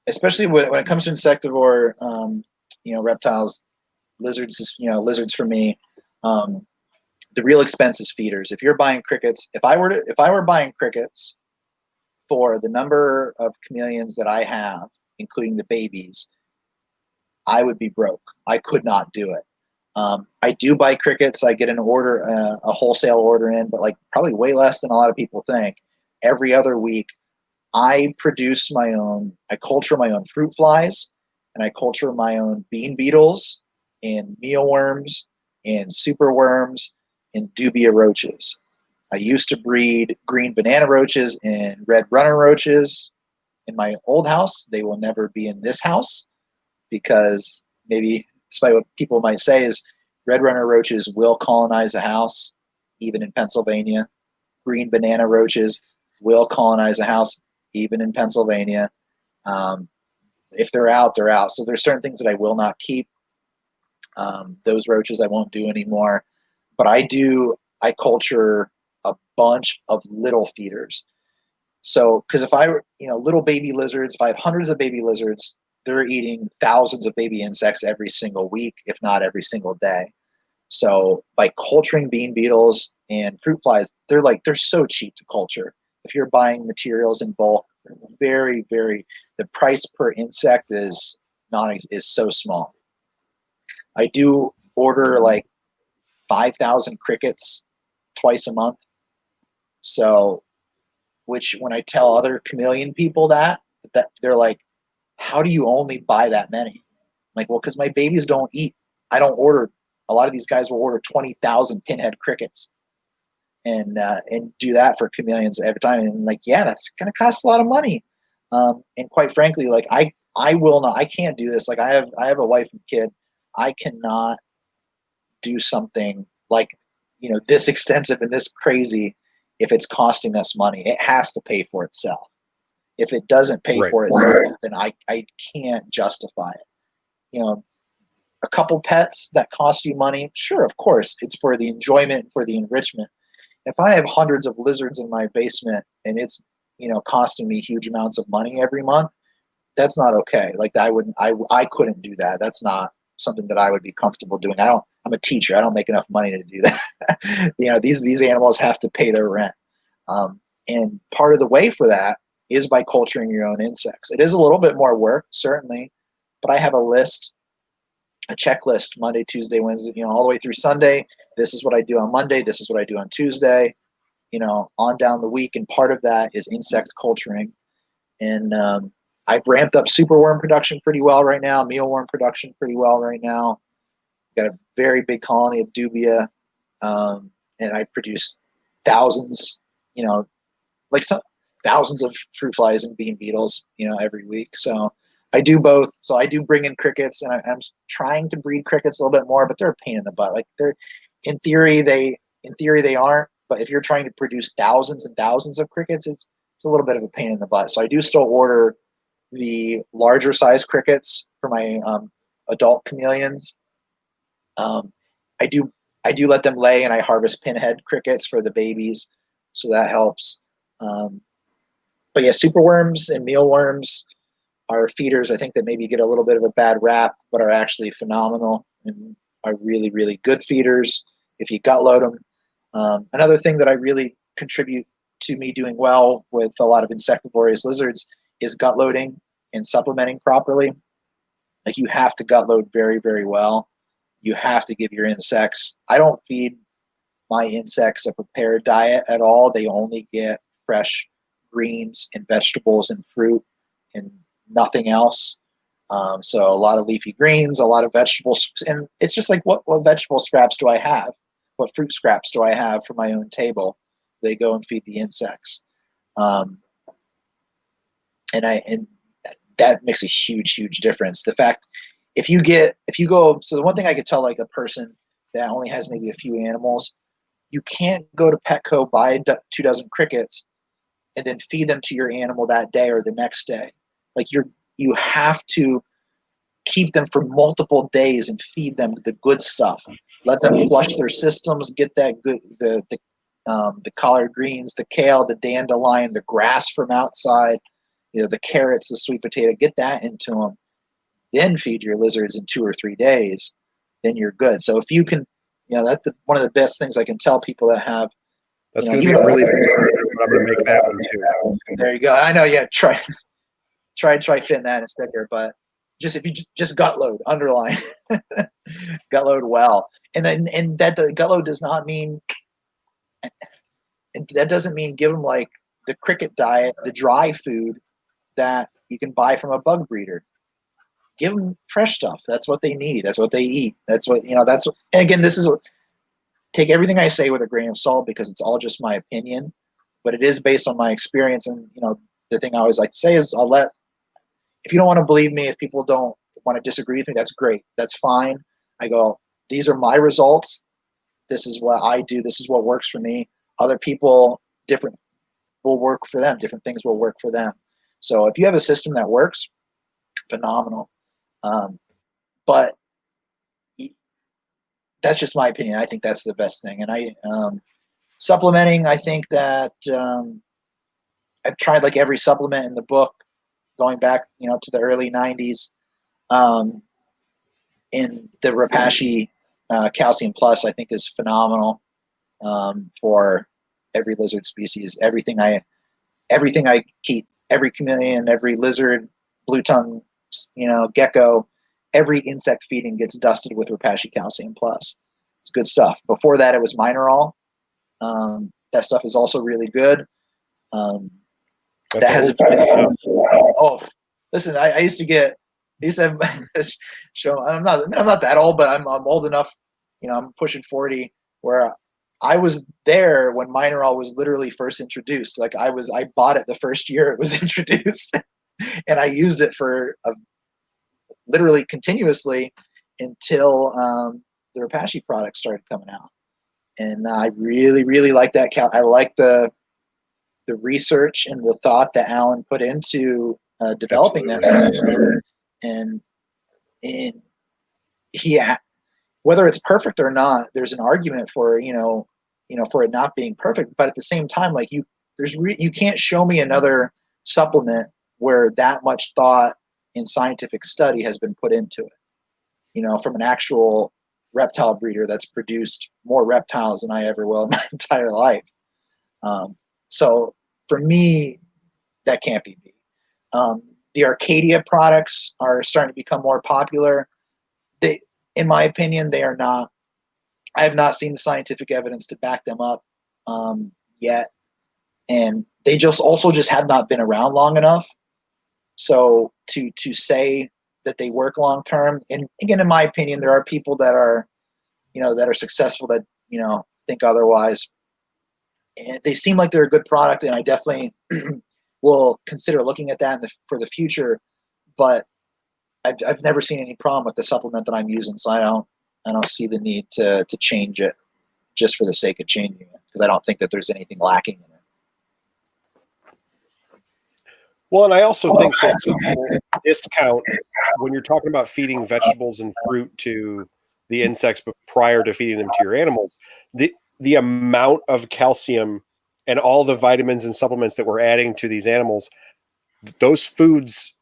especially when it comes to insectivore, reptiles, lizards, lizards for me, the real expense is feeders. If you're buying crickets, if I were buying crickets for the number of chameleons that I have, including the babies, I would be broke. I could not do it. I do buy crickets. I get an order, a wholesale order in, but like probably way less than a lot of people think. Every other week, I produce my own. I culture my own fruit flies, and I culture my own bean beetles and mealworms and superworms and dubia roaches. I used to breed green banana roaches and red runner roaches in my old house. They will never be in this house, because maybe, despite what people might say, is red runner roaches will colonize a house, even in Pennsylvania. Green banana roaches will colonize a house, even in Pennsylvania. If they're out, they're out. So there's certain things that I will not keep. Those roaches I won't do anymore. But I culture a bunch of little feeders. So, because if I were, little baby lizards, if I have hundreds of baby lizards, they're eating thousands of baby insects every single week, if not every single day. So by culturing bean beetles and fruit flies, they're so cheap to culture. If you're buying materials in bulk, very, very, the price per insect is so small. I do order like 5,000 crickets twice a month. So, which when I tell other chameleon people that they're like, how do you only buy that many? I'm like, well, because my babies don't eat. I don't order. A lot of these guys will order 20,000 pinhead crickets and do that for chameleons every time. And like, yeah, that's going to cost a lot of money. And quite frankly, like I will not, I can't do this. Like I have a wife and kid. I cannot do something like, this extensive and this crazy if it's costing us money. It has to pay for itself. If it doesn't pay Right. for itself, then I can't justify it. A couple pets that cost you money, sure, of course, it's for the enjoyment, for the enrichment. If I have hundreds of lizards in my basement and it's costing me huge amounts of money every month, that's not okay. Like I couldn't do that. That's not something that I would be comfortable doing. I'm a teacher. I don't make enough money to do that. These animals have to pay their rent. And part of the way for that is by culturing your own insects. It is a little bit more work, certainly, but I have a checklist: Monday, Tuesday, Wednesday, all the way through Sunday. This is what I do on Monday. This is what I do on Tuesday, on down the week. And part of that is insect culturing. And I've ramped up superworm production pretty well right now, mealworm production pretty well right now. Got a very big colony of dubia, and I produce thousands, thousands of fruit flies and bean beetles, every week. So I do both. So I do bring in crickets, and I'm trying to breed crickets a little bit more, but they're a pain in the butt. Like in theory they aren't. But if you're trying to produce thousands and thousands of crickets, it's a little bit of a pain in the butt. So I do still order the larger size crickets for my adult chameleons. I do let them lay, and I harvest pinhead crickets for the babies, so that helps. But yeah, superworms and mealworms are feeders, I think, that maybe get a little bit of a bad rap, but are actually phenomenal and are really, really good feeders if you gut load them. Another thing that I really contribute to me doing well with a lot of insectivorous lizards is gut loading and supplementing properly. Like, you have to gut load very, very well. You have to give your insects. I don't feed my insects a prepared diet at all. They only get fresh greens and vegetables and fruit and nothing else. So a lot of leafy greens, a lot of vegetables, and it's just like, what vegetable scraps do I have? What fruit scraps do I have for my own table? They go and feed the insects, and that makes a huge, huge difference. The fact, if you go, so the one thing I could tell, like, a person that only has maybe a few animals, you can't go to Petco, buy 2 dozen crickets, and then feed them to your animal that day or the next day. Like, you have to keep them for multiple days and feed them the good stuff. Let them flush their systems, get that good, the collard greens, the kale, the dandelion, the grass from outside, the carrots, the sweet potato, get that into them. Then feed your lizards in 2 or 3 days. Then you're good. So if you can, that's one of the best things I can tell people that have. That's going to be a really big story. I'm going to make that one too. There you go. I know. Yeah, try fitting that in a sticker, but if you just gut load, underline gut load well, and that the gut load does not mean, that doesn't mean give them like the cricket diet, the dry food that you can buy from a bug breeder. Give them fresh stuff. That's what they need. That's what they eat. That's what, that's, and again, take everything I say with a grain of salt, because it's all just my opinion, but it is based on my experience. And, the thing I always like to say is, if you don't want to believe me, if people don't want to disagree with me, that's great. That's fine. I go, these are my results. This is what I do. This is what works for me. Other people, different will work for them. Different things will work for them. So if you have a system that works, phenomenal. But that's just my opinion. I think that's the best thing. And supplementing, I think that I've tried like every supplement in the book, going back, to the early 90s. In the Repashy Calcium Plus, I think, is phenomenal for every lizard species. Everything I keep, every chameleon, every lizard, blue tongue, gecko, every insect feeding gets dusted with Repashy Calcium Plus. It's good stuff. Before that, it was Mineral. That stuff is also really good. That has listen, I used to have this show. I'm not that old, but I'm old enough. I'm pushing 40, where I was there when Mineral was literally first introduced. Like, I bought it the first year it was introduced. and I used it for literally continuously until the Repashy product started coming out. And I really, really like that. I like the research and the thought that Alan put into developing that stuff. And he, whether it's perfect or not, there's an argument for for it not being perfect. But at the same time, like you can't show me another supplement where that much thought and scientific study has been put into it. From an actual reptile breeder that's produced more reptiles than I ever will in my entire life. So for me, that can't be beat. The Arcadia products are starting to become more popular. In my opinion, they are not. I have not seen the scientific evidence to back them up yet, and they just have not been around long enough. So to say that they work long term, and again, in my opinion, there are people that are successful that think otherwise. And they seem like they're a good product, and I definitely will consider looking at that for the future. But I've never seen any problem with the supplement that I'm using, so I don't see the need to change it just for the sake of changing it, because I don't think that there's anything lacking in it. Well, and I also think that people discount when you're talking about feeding vegetables and fruit to the insects, but prior to feeding them to your animals, the amount of calcium and all the vitamins and supplements that we're adding to these animals, those foods,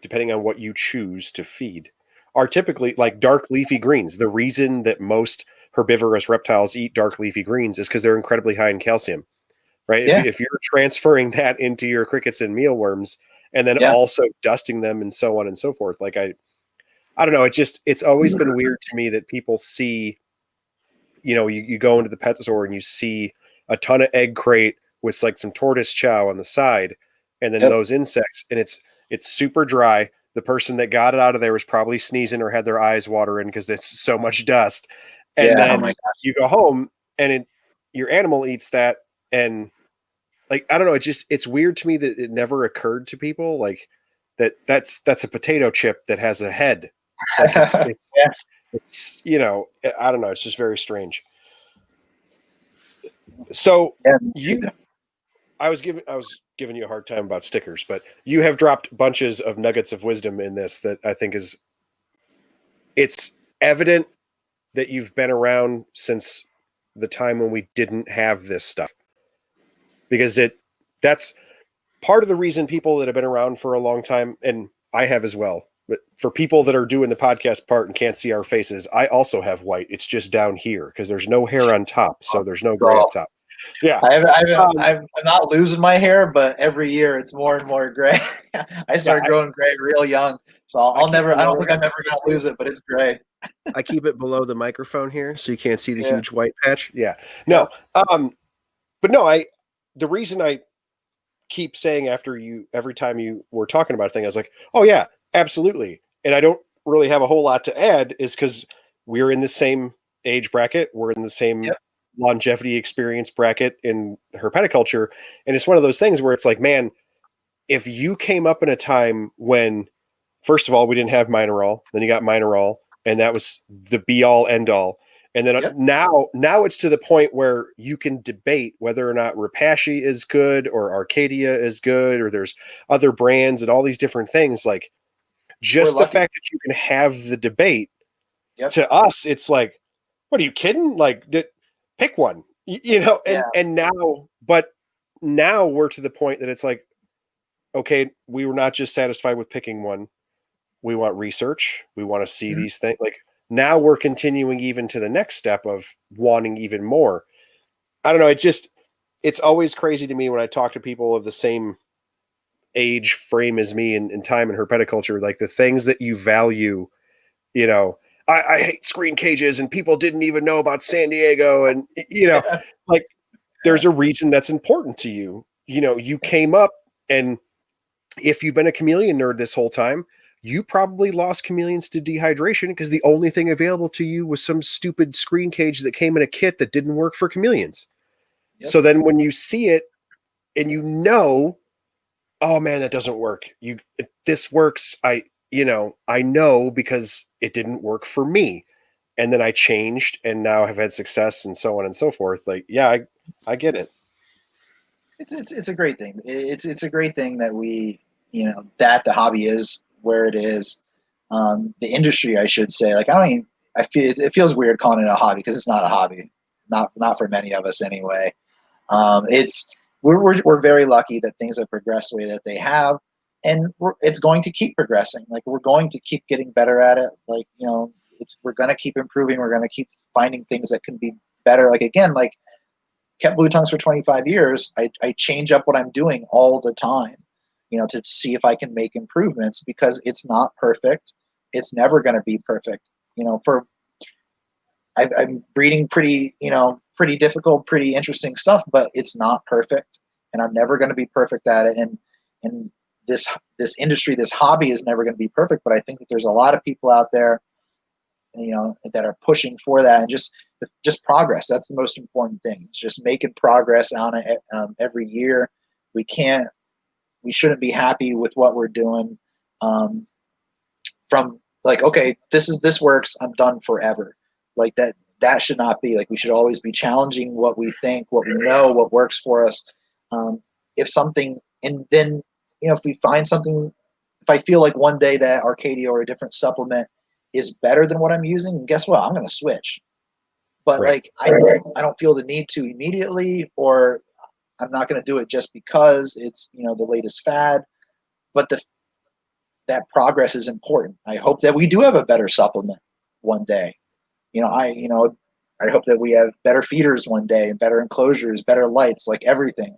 depending on what you choose to feed, are typically like dark leafy greens. The reason that most herbivorous reptiles eat dark leafy greens is because they're incredibly high in calcium, right? Yeah. If you're transferring that into your crickets and mealworms and then also dusting them and so on and so forth, like I don't know. It's always been weird to me that people see, you go into the pet store and you see a ton of egg crate with like some tortoise chow on the side, and then those insects, and it's super dry. The person that got it out of there was probably sneezing or had their eyes watering because it's so much dust. And then you go home and your animal eats that, and like I don't know, it's weird to me that it never occurred to people like that's a potato chip that has a head. Like it's I don't know, it's just very strange. So I was giving you a hard time about stickers, but you have dropped bunches of nuggets of wisdom in this that I think it's evident that you've been around since the time when we didn't have this stuff, because that's part of the reason people that have been around for a long time, and I have as well, but for people that are doing the podcast part and can't see our faces, I also have white. It's just down here because there's no hair on top, so there's no gray up top. Yeah, I'm not losing my hair, but every year it's more and more gray. I started growing gray real young, so I don't think I'm ever gonna lose it, but it's gray. I keep it below the microphone here, so you can't see the huge white patch. Yeah, no, but no, the reason I keep saying every time you were talking about a thing, I was like, oh yeah, absolutely, and I don't really have a whole lot to add, is because we're in the same age bracket, we're in the same longevity experience bracket in herpeticulture, and it's one of those things where it's like, man, if you came up in a time when, first of all, we didn't have Mineral, then you got Mineral, and that was the be all end all, and then now it's to the point where you can debate whether or not Repashy is good or Arcadia is good, or there's other brands and all these different things. Like, just the fact that you can have the debate, to us, it's like, what are you kidding? Like, pick one, and now we're to the point that it's like, okay, we were not just satisfied with picking one. We want research. We want to see these things. Like, now we're continuing even to the next step of wanting even more. I don't know. It's always crazy to me when I talk to people of the same age frame as me in time in herpeticulture, like the things that you value, I hate screen cages and people didn't even know about San Diego. And, like, there's a reason that's important to you. You came up, and if you've been a chameleon nerd this whole time, you probably lost chameleons to dehydration because the only thing available to you was some stupid screen cage that came in a kit that didn't work for chameleons. So then when you see it and oh man, that doesn't work. This works. I know because it didn't work for me. And then I changed and now have had success and so on and so forth. Like, yeah, I get it. It's a great thing. It's a great thing that we, that the hobby is where it is. The industry, I should say, like I don't even, I feel it feels weird calling it a hobby because it's not a hobby, not for many of us anyway. It's we're very lucky that things have progressed the way that they have, and it's going to keep progressing. Like we're going to keep getting better at it. Like we're going to keep improving. We're going to keep finding things that can be better. Like again, like kept blue tongues for 25 years. I change up what I'm doing all the time, to see if I can make improvements because it's not perfect. It's never going to be perfect. For I'm breeding pretty difficult, pretty interesting stuff, but it's not perfect, and I'm never going to be perfect at it. And this industry, this hobby, is never going to be perfect. But I think that there's a lot of people out there, that are pushing for that, and just progress. That's the most important thing. It's just making progress on it every year. We shouldn't be happy with what we're doing. From like, okay, this works, I'm done forever. Like that should not be. Like we should always be challenging what we think, what we know, what works for us. If something, and then if we find something, if I feel like one day that Arcadia or a different supplement is better than what I'm using, guess what? I'm going to switch. But Right. like I don't feel the need to immediately, or I'm not going to do it just because it's the latest fad. But that progress is important. I hope that we do have a better supplement one day. I hope that we have better feeders one day and better enclosures, better lights, like everything.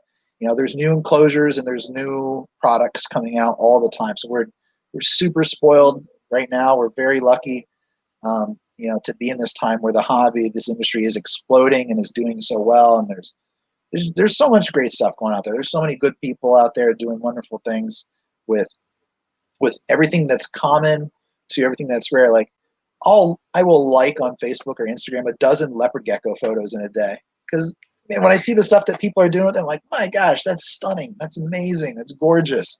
There's new enclosures and there's new products coming out all the time. So we're super spoiled right now. We're very lucky, to be in this time where this industry is exploding and is doing so well. And there's so much great stuff going out there. There's so many good people out there doing wonderful things with everything that's common to everything that's rare. Like I will like on Facebook or Instagram a dozen leopard gecko photos in a day because when I see the stuff that people are doing with them, I'm like, my gosh, that's stunning, that's amazing, that's gorgeous.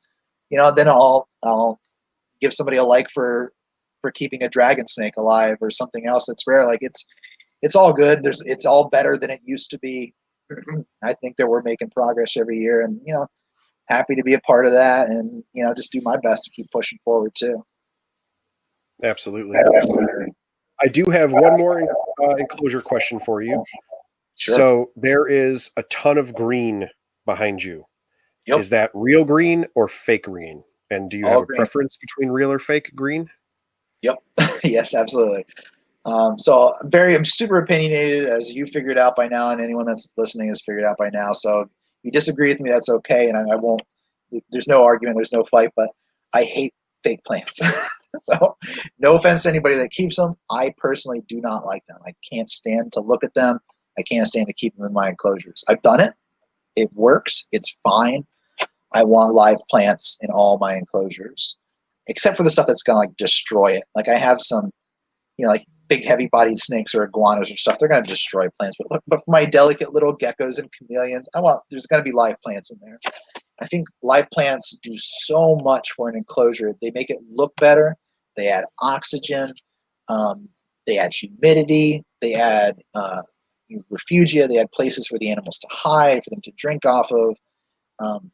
Then I'll give somebody a like for keeping a dragon snake alive or something else that's rare. Like it's all good. It's all better than it used to be. I think that we're making progress every year, and happy to be a part of that, and just do my best to keep pushing forward too. Absolutely. I do have one more enclosure question for you. Sure. So there is a ton of green behind you. Yep. Is that real green or fake green? And do you All have a green. preference between real or fake green? Yep. Yes, absolutely. So I'm super opinionated, as you figured out by now, and anyone that's listening has figured out by now. So if you disagree with me, that's okay, and I won't. There's no argument, there's no fight. But I hate fake plants. So no offense to anybody that keeps them. I personally do not like them. I can't stand to look at them. I can't stand to keep them in my enclosures. I've done it. It works. It's fine. I want live plants in all my enclosures, except for the stuff that's gonna like destroy it. Like I have some, like big heavy-bodied snakes or iguanas or stuff. They're gonna destroy plants. But for my delicate little geckos and chameleons, there's gonna be live plants in there. I think live plants do so much for an enclosure. They make it look better. They add oxygen. They add humidity. They add refugia. They add places for the animals to hide, for them to drink off of. Um,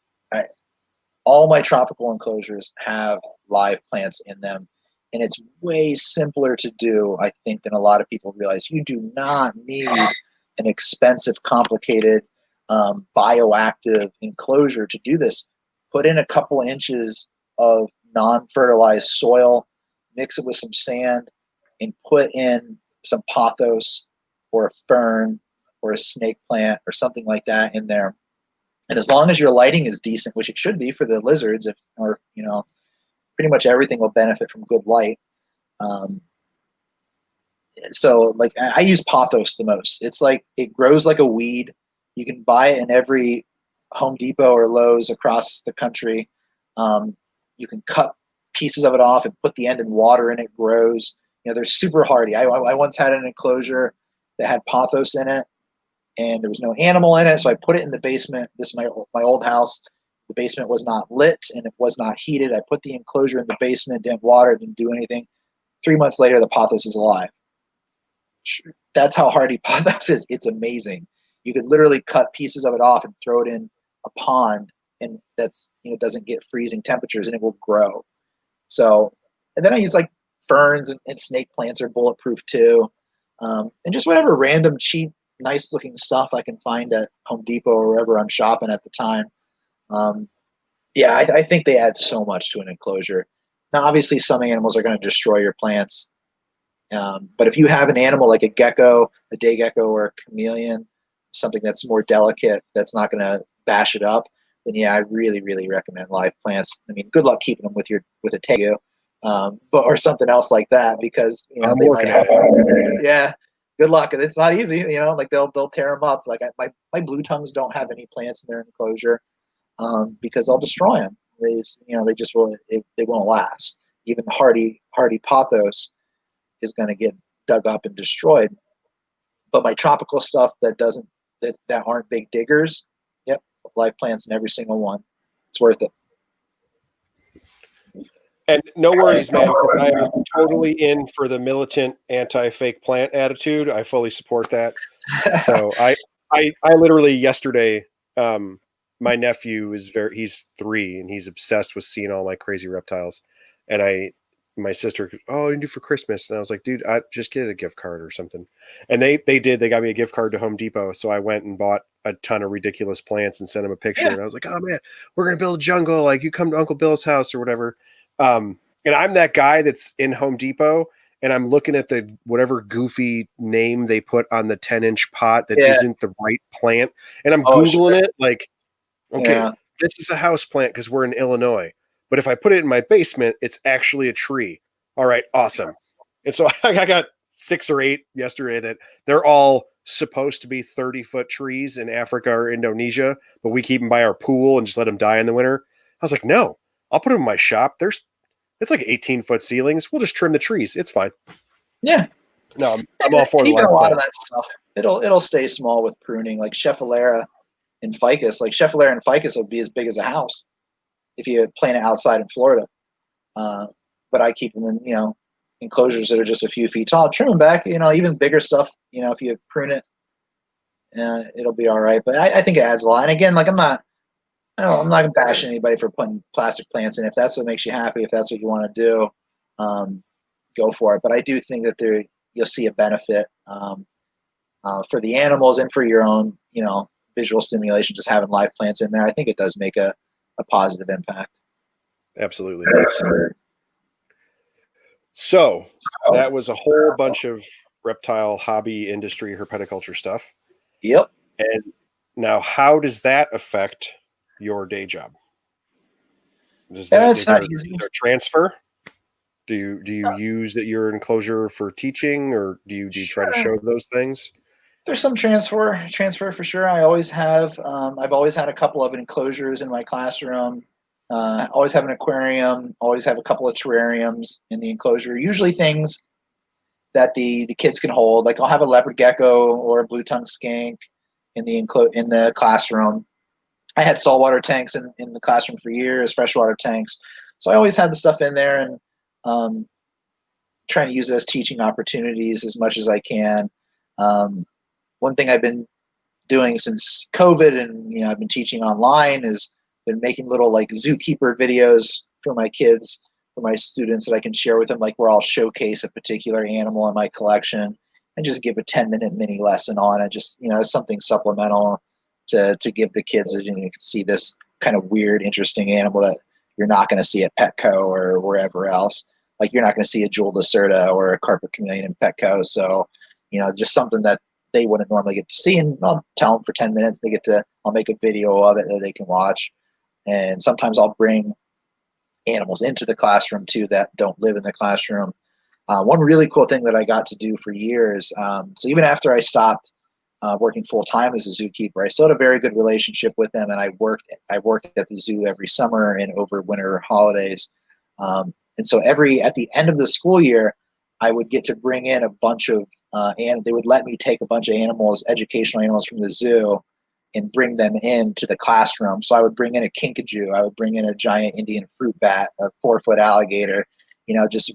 all my tropical enclosures have live plants in them, and it's way simpler to do, I think, than a lot of people realize. You do not need an expensive, complicated, bioactive enclosure to do this. Put in a couple inches of non-fertilized soil, mix it with some sand, and put in some pothos or a fern or a snake plant or something like that in there. And as long as your lighting is decent, which it should be for the lizards, pretty much everything will benefit from good light. So like I use pothos the most. It's like it grows like a weed. You can buy it in every Home Depot or Lowe's across the country. You can cut pieces of it off and put the end in water, and it grows. They're super hardy. I once had an enclosure that had pothos in it, and there was no animal in it, so I put it in the basement. This is my old house. The basement was not lit and it was not heated. I put the enclosure in the basement, didn't water, didn't do anything. 3 months later, the pothos is alive. That's how hardy pothos is. It's amazing. You could literally cut pieces of it off and throw it in a pond, and that's, doesn't get freezing temperatures, and it will grow. So, and then I use like ferns and snake plants are bulletproof too, and just whatever random cheap, nice looking stuff I can find at Home Depot or wherever I'm shopping at the time. Yeah, I think they add so much to an enclosure. Now, obviously, some animals are going to destroy your plants. But if you have an animal like a gecko, a day gecko, or a chameleon, something that's more delicate, that's not going to bash it up, then yeah, I really, really recommend live plants. I mean, good luck keeping them with a tegu, but or something else like that, because I'm they working might have. Yeah, good luck. It's not easy, like they'll tear them up. Like my blue tongues don't have any plants in their enclosure, because they'll destroy them. They just will. They won't last. Even hardy pothos is going to get dug up and destroyed. But my tropical stuff that aren't big diggers, yep, live plants in every single one. It's worth it. And no worries, man. I'm totally in for the militant anti-fake plant attitude. I fully support that. So I literally yesterday, my nephew he's 3 and he's obsessed with seeing all my crazy reptiles. And my sister, oh, you do for Christmas. And I was like, dude, I just get a gift card or something. And they got me a gift card to Home Depot. So I went and bought a ton of ridiculous plants and sent him a picture. Yeah. And I was like, oh man, we're going to build a jungle. Like, you come to Uncle Bill's house or whatever. And I'm that guy that's in Home Depot and I'm looking at the whatever goofy name they put on the 10-inch pot that isn't the right plant. And I'm Googling it like, okay, this is a house plant because we're in Illinois. But if I put it in my basement, it's actually a tree. All right, awesome. And so I got 6 or 8 yesterday that they're all supposed to be 30-foot trees in Africa or Indonesia, but we keep them by our pool and just let them die in the winter. I was like, no, I'll put them in my shop. It's like 18-foot ceilings. We'll just trim the trees. It's fine. Yeah. No, I'm all for the live live a lot plant. of that stuff. It'll stay small with pruning, like Schefflera and ficus. Like Schefflera and ficus will be as big as a house if you plant it outside in Florida. But I keep them in, enclosures that are just a few feet tall. Trim them back, even bigger stuff. If you prune it, it'll be all right. But I think it adds a lot. And again, like I'm not bashing anybody for putting plastic plants in. If that's what makes you happy, if that's what you want to do, go for it. But I do think that you'll see a benefit for the animals and for your own, visual stimulation. Just having live plants in there, I think it does make a positive impact. Absolutely. So that was a whole bunch of reptile hobby industry herpetoculture stuff. Yep. And now, how does that affect your day job? Is there transfer? Do you use your enclosure for teaching, or do you try to show those things? There's some transfer for sure. I always have. I've always had a couple of enclosures in my classroom. Always have an aquarium. Always have a couple of terrariums in the enclosure. Usually things that the kids can hold. Like I'll have a leopard gecko or a blue tongue skink in the classroom. I had saltwater tanks in the classroom for years, freshwater tanks. So I always had the stuff in there and trying to use it as teaching opportunities as much as I can. One thing I've been doing since COVID and I've been teaching online is been making little like zookeeper videos for my kids, for my students that I can share with them, like where I'll showcase a particular animal in my collection and just give a 10-minute mini lesson on it. Just, something supplemental to give the kids that you can see this kind of weird, interesting animal that you're not going to see at Petco or wherever else. Like you're not going to see a jewel lacerda or a carpet chameleon in Petco. So, just something that they wouldn't normally get to see. And I'll tell them for 10 minutes, I'll make a video of it that they can watch. And sometimes I'll bring animals into the classroom too that don't live in the classroom. One really cool thing that I got to do for years. So even after I stopped working full time as a zookeeper, I still had a very good relationship with them, and I worked at the zoo every summer and over winter holidays. And so at the end of the school year, I would get to bring in a bunch of and they would let me take a bunch of animals, educational animals from the zoo, and bring them into the classroom. So I would bring in a kinkajou, I would bring in a giant Indian fruit bat, a 4-foot alligator, just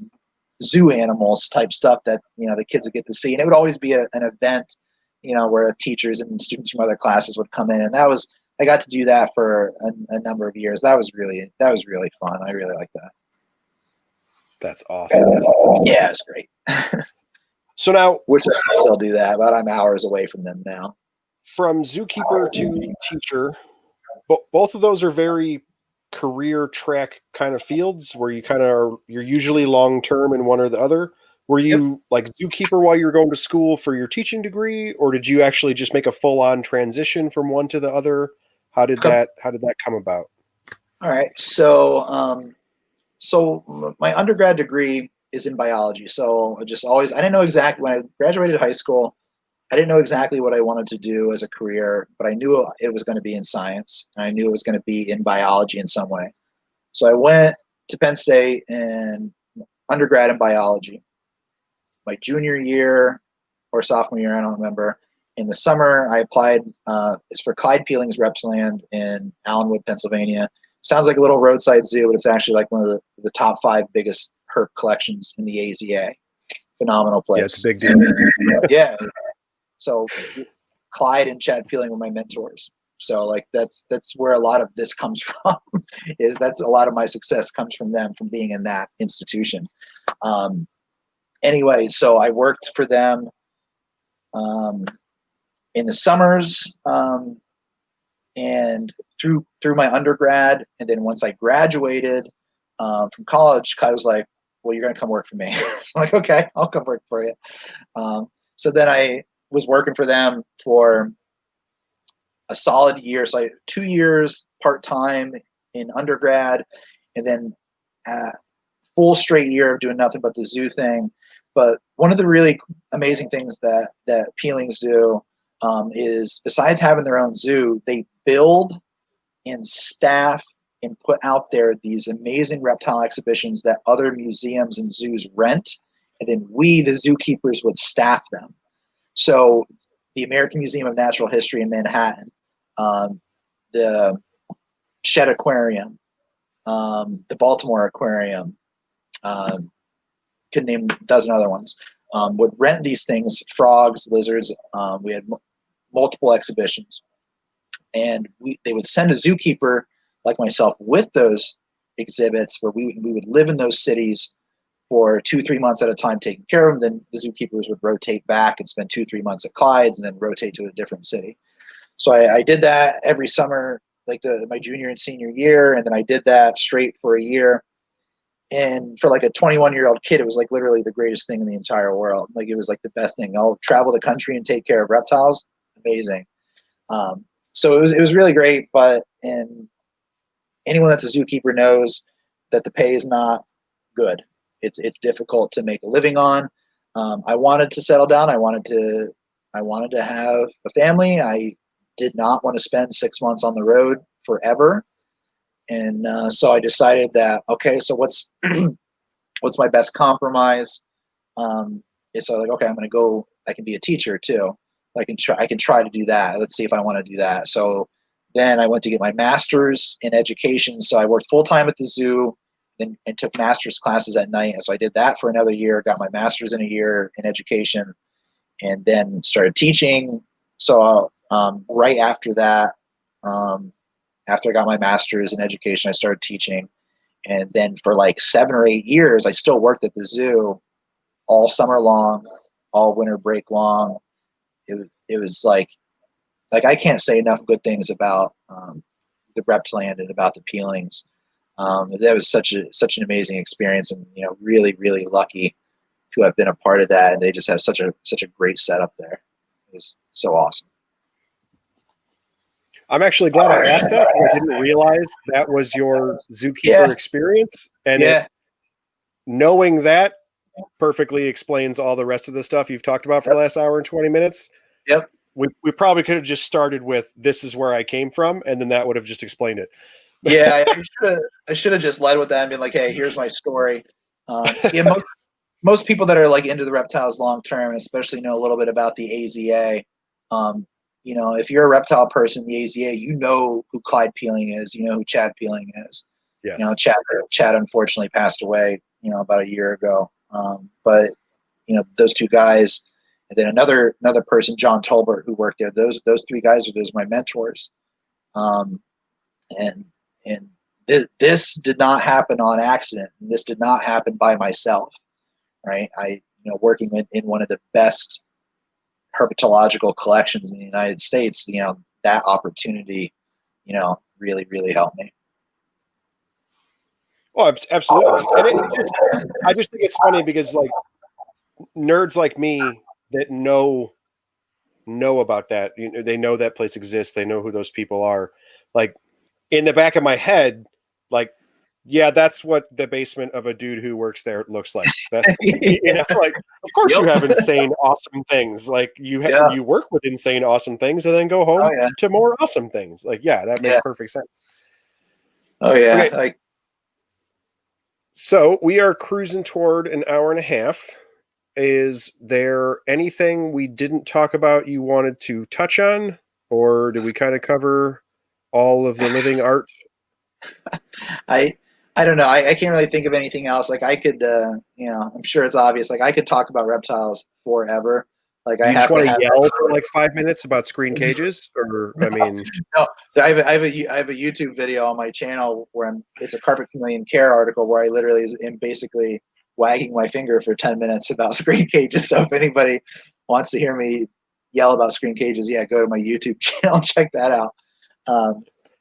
zoo animals type stuff that the kids would get to see. And it would always be an event, where teachers and students from other classes would come in, and I got to do that for a number of years. That was really fun. I really like that. That's awesome. Yeah, it's great. So now, wish I could still do that, but I'm hours away from them now. From zookeeper to teacher, both of those are very career track kind of fields where you're usually long term in one or the other. Were you like zookeeper while you were going to school for your teaching degree, or did you actually just make a full on transition from one to the other? How did that come about? All right. So my undergrad degree is in biology. So I didn't know exactly when I graduated high school, I didn't know exactly what I wanted to do as a career, but I knew it was going to be in science. And I knew it was going to be in biology in some way. So I went to Penn State and undergrad in biology. My junior year or sophomore year, I don't remember. In the summer, I applied. It's for Clyde Peeling's Repsland in Allenwood, Pennsylvania. Sounds like a little roadside zoo, but it's actually like one of the top 5 biggest herp collections in the AZA. Phenomenal place. Yeah, it's a big deal. Yeah. So Clyde and Chad Peeling were my mentors. So like that's where a lot of this comes from. That's a lot of my success comes from them, from being in that institution. Anyway, so I worked for them in the summers and through my undergrad, and then once I graduated from college, Kai was like, "Well, you're going to come work for me." I'm like, "Okay, I'll come work for you." So then I was working for them for a solid year. So I had 2 years part-time in undergrad, and then full straight year of doing nothing but the zoo thing. But one of the really amazing things that Peelings do is, besides having their own zoo, they build and staff and put out there these amazing reptile exhibitions that other museums and zoos rent, and then we, the zookeepers, would staff them. So the American Museum of Natural History in Manhattan, the Shedd Aquarium, the Baltimore Aquarium, could name a dozen other ones, would rent these things, frogs, lizards. We had multiple exhibitions. And they would send a zookeeper like myself with those exhibits, where we would live in those cities for 2-3 months at a time, taking care of them. Then the zookeepers would rotate back and spend 2-3 months at Clyde's, and then rotate to a different city. So I did that every summer, like my junior and senior year, and then I did that straight for a year. And for like a 21-year-old kid, it was like literally the greatest thing in the entire world. Like, it was like the best thing. I'll travel the country and take care of reptiles. Amazing. So it was really great. And anyone that's a zookeeper knows that the pay is not good. It's difficult to make a living on. I wanted to settle down. I wanted to have a family. I did not want to spend 6 months on the road forever. And so I decided that, okay, so what's my best compromise? So like, okay, I'm going to go, I can be a teacher too. I can try to do that. Let's see if I want to do that. So then I went to get my master's in education. So I worked full time at the zoo and took master's classes at night. And so I did that for another year, got my master's in a year in education, and then started teaching. So right after that, after I got my master's in education, I started teaching. And then for like 7 or 8 years, I still worked at the zoo all summer long, all winter break long. It was like I can't say enough good things about the Reptland and about the Peelings. That was such an amazing experience, and really, really lucky to have been a part of that. And they just have such a great setup there. It was so awesome. I'm actually glad I asked that, because I didn't realize that was your zookeeper experience. And knowing that perfectly explains all the rest of the stuff you've talked about for the last hour and 20 minutes. Yep. We probably could have just started with, this is where I came from, and then that would have just explained it. Yeah, I should have just led with that and been like, hey, here's my story. Most people that are like into the reptiles long term, especially know a little bit about the AZA, if you're a reptile person in the AZA, you know who Clyde Peeling is, you know who Chad Peeling is. Yes. Chad unfortunately passed away, about a year ago. But those two guys, and then another person, John Tolbert, who worked there. Those three guys were my mentors. And this did not happen on accident. This did not happen by myself, right? Working in one of the best herpetological collections in the United States, that opportunity, really, really helped me. Well, absolutely. And I just think it's funny because like nerds like me that know about that, they know that place exists. They know who those people are. Like in the back of my head, like, yeah, that's what the basement of a dude who works there looks like. That's like, of course you have insane, awesome things. Like you work with insane, awesome things, and then go home to more awesome things. Like, yeah, that makes perfect sense. Oh yeah. Okay. So we are cruising toward an hour and a half. Is there anything we didn't talk about you wanted to touch on, or did we kind of cover all of the living art? I don't know. I can't really think of anything else. Like I could, I'm sure it's obvious. Like I could talk about reptiles forever. Like I have just want to have yell for like 5 minutes about screen cages, or I mean, no. I have a YouTube video on my channel where it's a Carpet Chameleon Care article where I literally am basically wagging my finger for 10 minutes about screen cages. So if anybody wants to hear me yell about screen cages, go to my YouTube channel, check that out.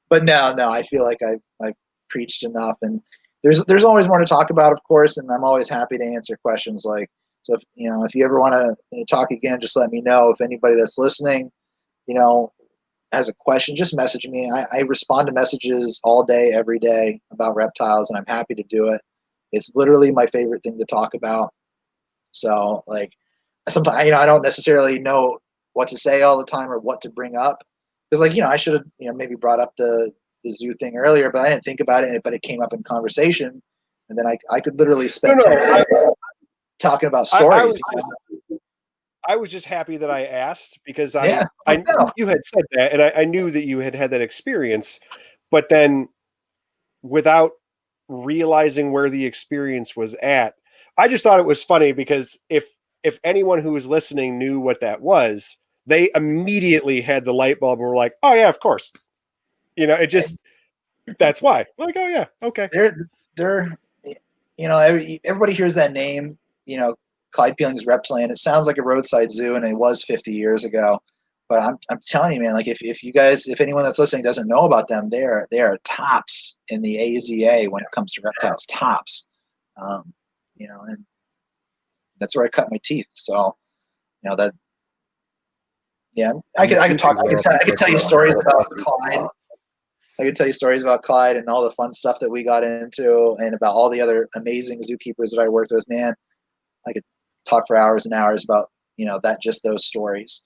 But no, I feel like I've preached enough, and there's always more to talk about, of course, and I'm always happy to answer questions. Like, so if you ever want to talk again, just let me know. If anybody that's listening, has a question, just message me. I respond to messages all day, every day about reptiles, and I'm happy to do it. It's literally my favorite thing to talk about. So like sometimes I don't necessarily know what to say all the time or what to bring up, because like I should have maybe brought up the zoo thing earlier, but I didn't think about it. But it came up in conversation, and then I could literally spend 10 minutes talking about stories. I was just happy that I asked because I you had said that, and I knew that you had that experience, but then without realizing where the experience was at, I just thought it was funny because if anyone who was listening knew what that was, they immediately had the light bulb and were like, "Oh yeah, of course." It just that's why. Like, oh yeah, okay. They're everybody hears that name, Clyde Peeling's Reptiland. It sounds like a roadside zoo, and it was 50 years ago. But I'm telling you, man, like if anyone that's listening doesn't know about them, they are tops in the AZA when it comes to reptiles, tops. And that's where I cut my teeth. So, that. Yeah, I could tell you stories about Clyde. I could tell you stories about Clyde and all the fun stuff that we got into, and about all the other amazing zookeepers that I worked with. Man, I could talk for hours and hours about just those stories.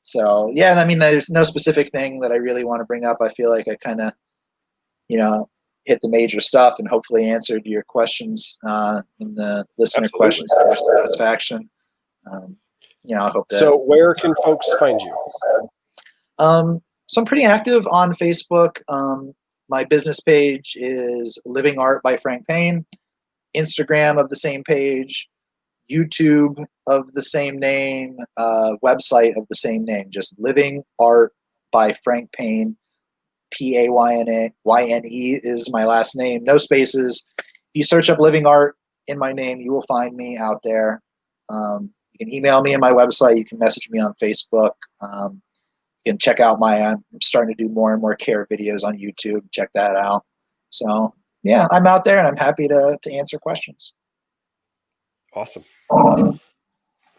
So yeah, I mean, there's no specific thing that I really want to bring up. I feel like I kind of hit the major stuff and hopefully answered your questions in the listener questions to your satisfaction. I hope that. So where can folks find you? So I'm pretty active on Facebook. My business page is Living Art by Frank Payne. Instagram of the same page. YouTube of the same name. Website of the same name. Just Living Art by Frank Payne. Payne is my last name. No spaces. If you search up Living Art in my name, you will find me out there. You can email me on my website. You can message me on Facebook. You can check out I'm starting to do more and more care videos on YouTube. Check that out. So yeah, I'm out there and I'm happy to answer questions. Awesome. All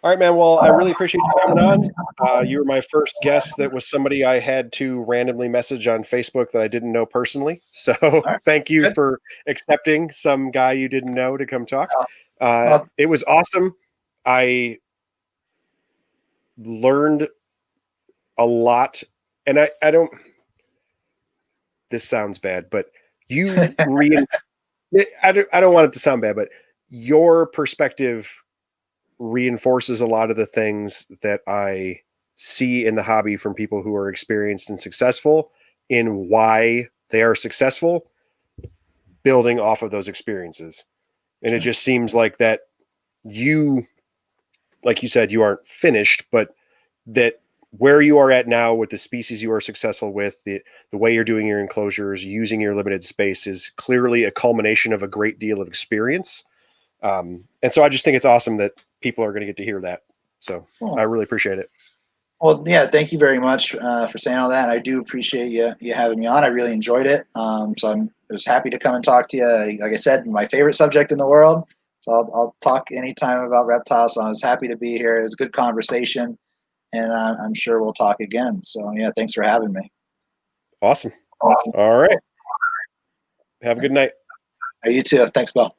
right, man. Well, I really appreciate you coming on. You were my first guest that was somebody I had to randomly message on Facebook that I didn't know personally. So thank you for accepting some guy you didn't know to come talk. It was awesome. I learned a lot, and I don't, this sounds bad, but you I don't want it to sound bad, but your perspective reinforces a lot of the things that I see in the hobby from people who are experienced and successful in why they are successful, building off of those experiences. And it just seems like that you, like you said, you aren't finished, but that where you are at now with the species you are successful with, the way you're doing your enclosures, using your limited space is clearly a culmination of a great deal of experience. And so I just think it's awesome that people are going to get to hear that. So I really appreciate it. Well, yeah, thank you very much for saying all that. I do appreciate you having me on. I really enjoyed it. So I was happy to come and talk to you. Like I said, my favorite subject in the world. So I'll talk anytime about reptiles. So I was happy to be here. It was a good conversation, and I'm sure we'll talk again. So yeah, thanks for having me. Awesome. All right. Have a good night. You too. Thanks, Bill.